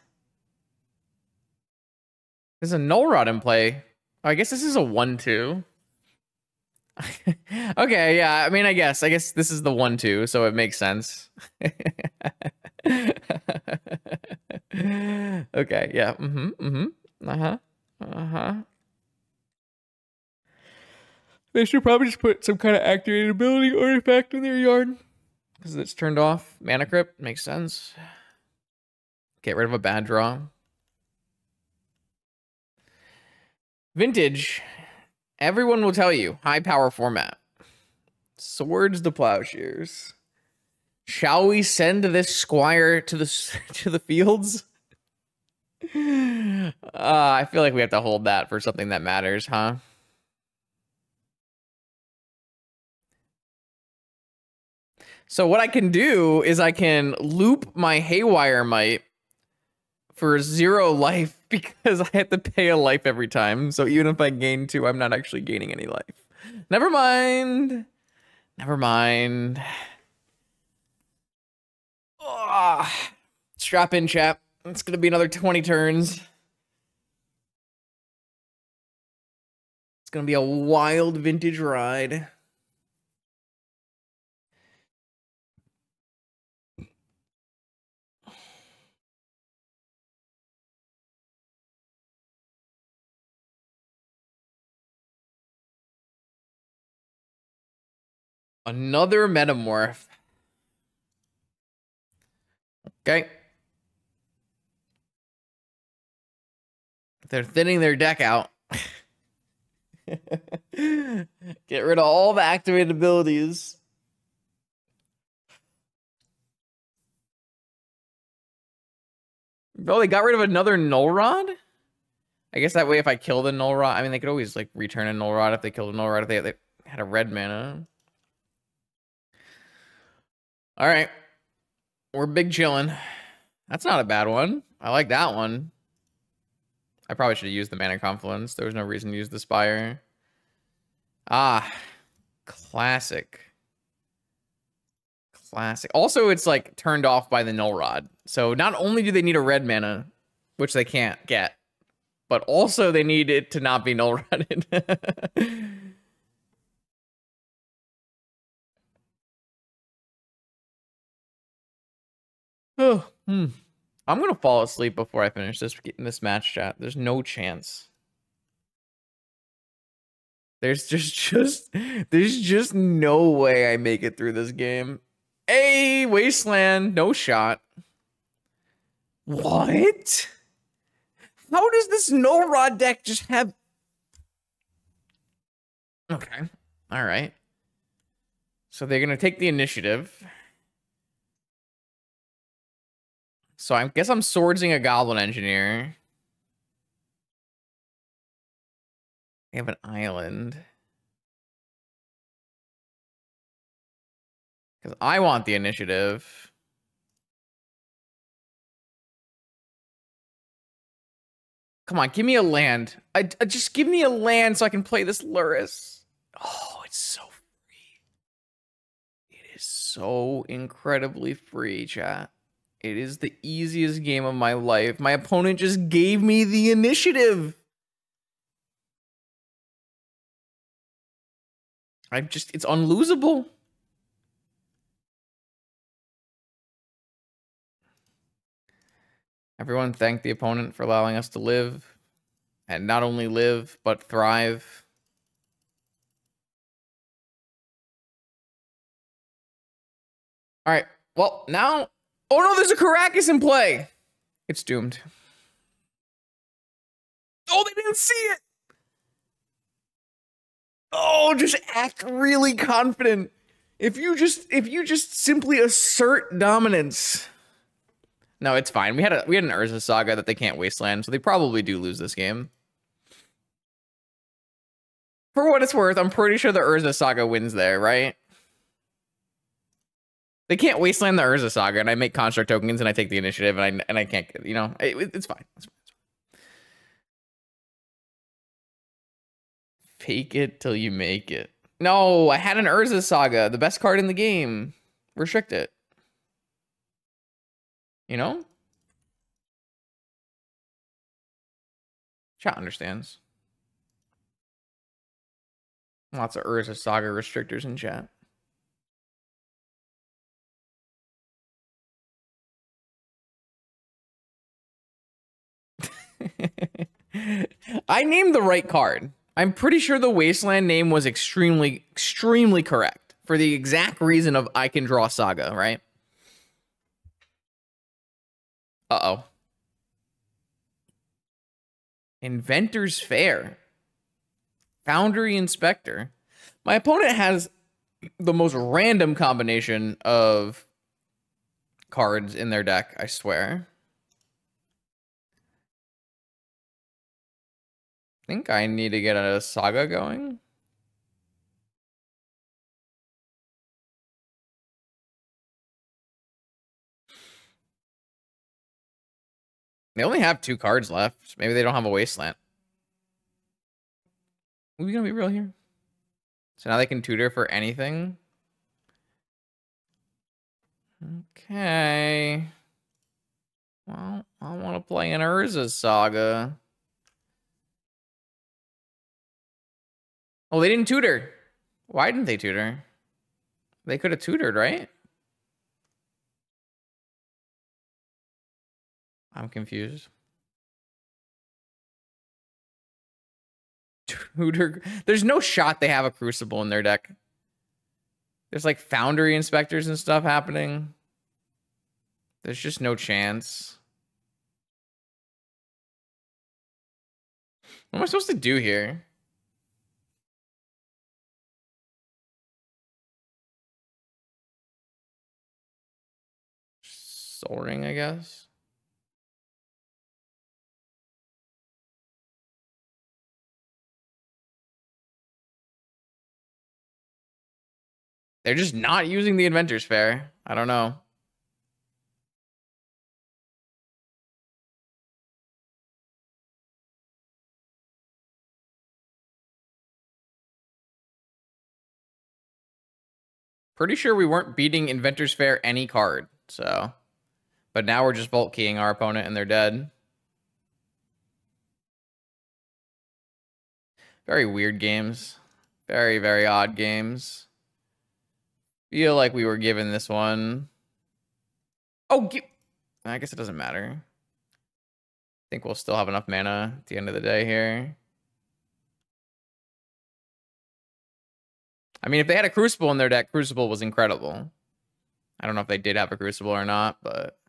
There's a Null Rod in play. Oh, I guess this is a 1/2. Okay, yeah. I mean, I guess this is the 1/2, so it makes sense. Okay, yeah. They should probably just put some kind of activated ability artifact in their yard because it's turned off. Mana Crypt makes sense. Get rid of a bad draw. Vintage. Everyone will tell you, high power format. Swords to Plowshares. Shall we send this squire to the fields? I feel like we have to hold that for something that matters, huh? So what I can do is I can loop my Haywire Mite for 0 life because I have to pay a life every time. So even if I gain 2, I'm not actually gaining any life. Never mind. Never mind. Oh, strap in, chap. It's going to be another 20 turns. It's going to be a wild Vintage ride. Another Metamorph. Okay. They're thinning their deck out. Get rid of all the activated abilities. Oh, they got rid of another Null Rod? I guess that way if I kill the Null Rod, I mean, they could always, like, return a Null Rod if they killed a Null Rod if they had a red mana. All right. We're big chillin'. That's not a bad one. I like that one. I probably should have used the Mana Confluence. There was no reason to use the Spire. Ah, classic. Classic. Also, it's like turned off by the Null Rod. So not only do they need a red mana, which they can't get, but also they need it to not be Null Rodded. Oh, I'm gonna fall asleep before I finish this match, chat. There's no chance. There's just no way I make it through this game. Hey, Wasteland, no shot. What? How does this Null Rod deck just have... Okay, all right. So they're gonna take the initiative. So I guess I'm swordsing a Goblin Engineer. They have an island. Because I want the initiative. Come on, give me a land. Just give me a land so I can play this Lurrus. Oh, it's so free. It is so incredibly free, chat. It is the easiest game of my life. My opponent just gave me the initiative. It's unlosable. Everyone thank the opponent for allowing us to live. And not only live, but thrive. All right. Well, now... Oh no, there's a Caracas in play. It's doomed. Oh, they didn't see it. Oh, just act really confident. If you just simply assert dominance. No, it's fine. We had an Urza Saga that they can't wasteland, so they probably do lose this game. For what it's worth, I'm pretty sure the Urza Saga wins there, right? They can't wasteland the Urza Saga, and I make construct tokens, and I take the initiative, and I can't, you know, it's fine. It's fine. Fake it till you make it. No, I had an Urza Saga, the best card in the game. Restrict it. You know? Chat understands. Lots of Urza Saga restrictors in chat. I named the right card. I'm pretty sure the Wasteland name was extremely correct for the exact reason of I can draw Saga, right? Uh-oh. Inventor's Fair. Foundry Inspector. My opponent has the most random combination of cards in their deck, I swear. I think I need to get a Saga going. They only have 2 cards left. Maybe they don't have a Wasteland. Are we gonna be real here? So now they can tutor for anything. Okay. Well, I want to play an Urza Saga. Oh, they didn't tutor. Why didn't they tutor? They could have tutored, right? I'm confused. Tutor. There's no shot they have a Crucible in their deck. There's like foundry inspectors and stuff happening. There's just no chance. What am I supposed to do here? Soul Ring, I guess. They're just not using the Inventor's Fair. I don't know. Pretty sure we weren't beating Inventor's Fair any card, so. But now we're just Vault Keying our opponent and they're dead. Very weird games. Very, very odd games. Feel like we were given this one. Oh, I guess it doesn't matter. I think we'll still have enough mana at the end of the day here. I mean, if they had a Crucible in their deck, Crucible was incredible. I don't know if they did have a Crucible or not, but...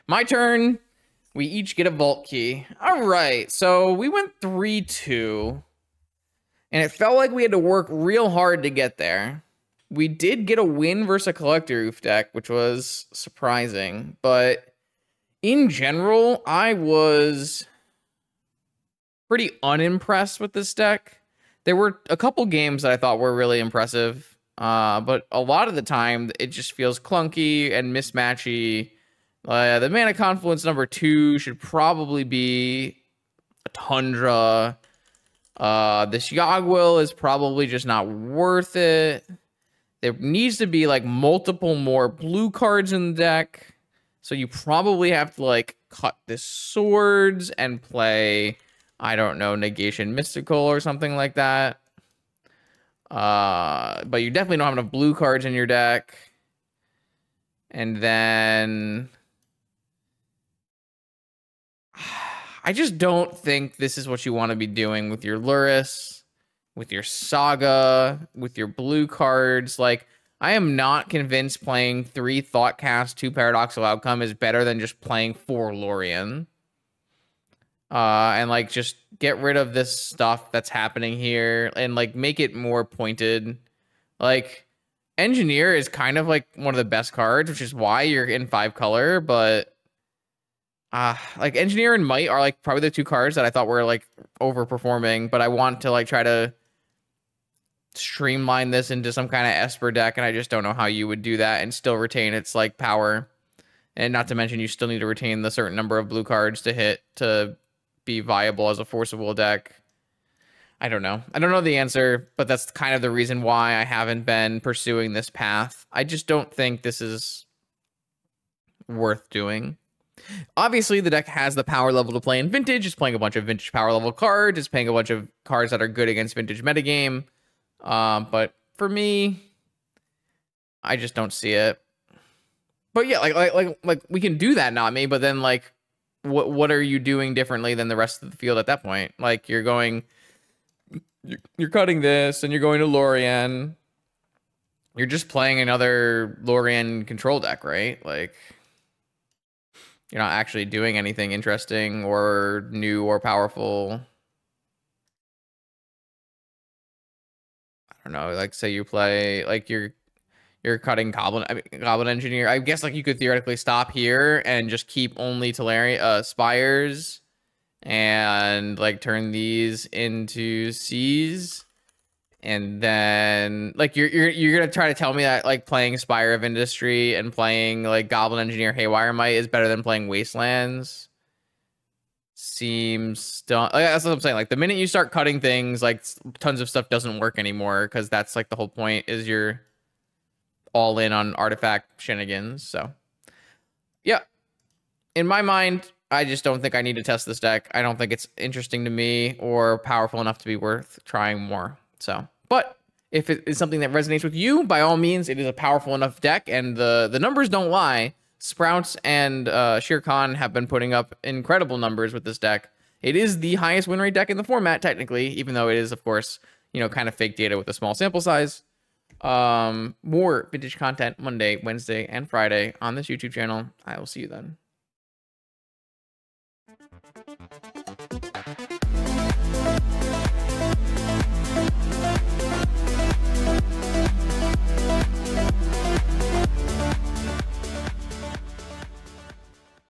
My turn. We each get a Vault Key. All right, so we went 3-2. And it felt like we had to work real hard to get there. We did get a win versus a Collector Oof deck, which was surprising. But in general, I was pretty unimpressed with this deck. There were a couple games that I thought were really impressive. But a lot of the time, it just feels clunky and mismatchy. The Mana Confluence number 2 should probably be a Tundra. This Yogg-Will is probably just not worth it. There needs to be like multiple more blue cards in the deck. So you probably have to like cut the swords and play, I don't know, Negation Mystical or something like that. But you definitely don't have enough blue cards in your deck. And then I just don't think this is what you want to be doing with your Lurrus, with your Saga, with your blue cards. Like, I am not convinced playing 3 Thoughtcast, 2 Paradoxical Outcome is better than just playing 4 Lorien. And, like, just get rid of this stuff that's happening here and, like, make it more pointed. Like, Engineer is kind of, like, one of the best cards, which is why you're in 5 color, but... like Engineer and Might are like probably the 2 cards that I thought were like overperforming, but I want to like try to streamline this into some kind of Esper deck, and I just don't know how you would do that and still retain its like power. And not to mention you still need to retain the certain number of blue cards to hit to be viable as a forceable deck. I don't know. I don't know the answer, but that's kind of the reason why I haven't been pursuing this path. I just don't think this is worth doing. Obviously, the deck has the power level to play in Vintage. It's playing a bunch of Vintage power level cards. It's playing a bunch of cards that are good against Vintage metagame. But for me, I just don't see it. But yeah, like we can do that, Nami. But then, like, what are you doing differently than the rest of the field at that point? Like, you're cutting this, and you're going to Lorien. You're just playing another Lorien control deck, right? Like, you're not actually doing anything interesting or new or powerful. I don't know. Like, say you play, like, you're cutting Goblin Engineer. I guess, like, you could theoretically stop here and just keep only Spires and, like, turn these into C's. And then, like, you're gonna try to tell me that, like, playing Spire of Industry and playing, like, Goblin Engineer Haywire Might is better than playing Wastelands? Seems dumb. Like, that's what I'm saying. Like, the minute you start cutting things, like, tons of stuff doesn't work anymore, because that's, like, the whole point, is you're all in on artifact shenanigans. So, yeah. In my mind, I just don't think I need to test this deck. I don't think it's interesting to me or powerful enough to be worth trying more. So, but if it is something that resonates with you, by all means, it is a powerful enough deck, and the numbers don't lie. Sprouts and Shere Khan have been putting up incredible numbers with this deck. It is the highest win rate deck in the format, technically, even though it is, of course, you know, kind of fake data with a small sample size. More vintage content Monday, Wednesday, and Friday on this YouTube channel. I will see you then.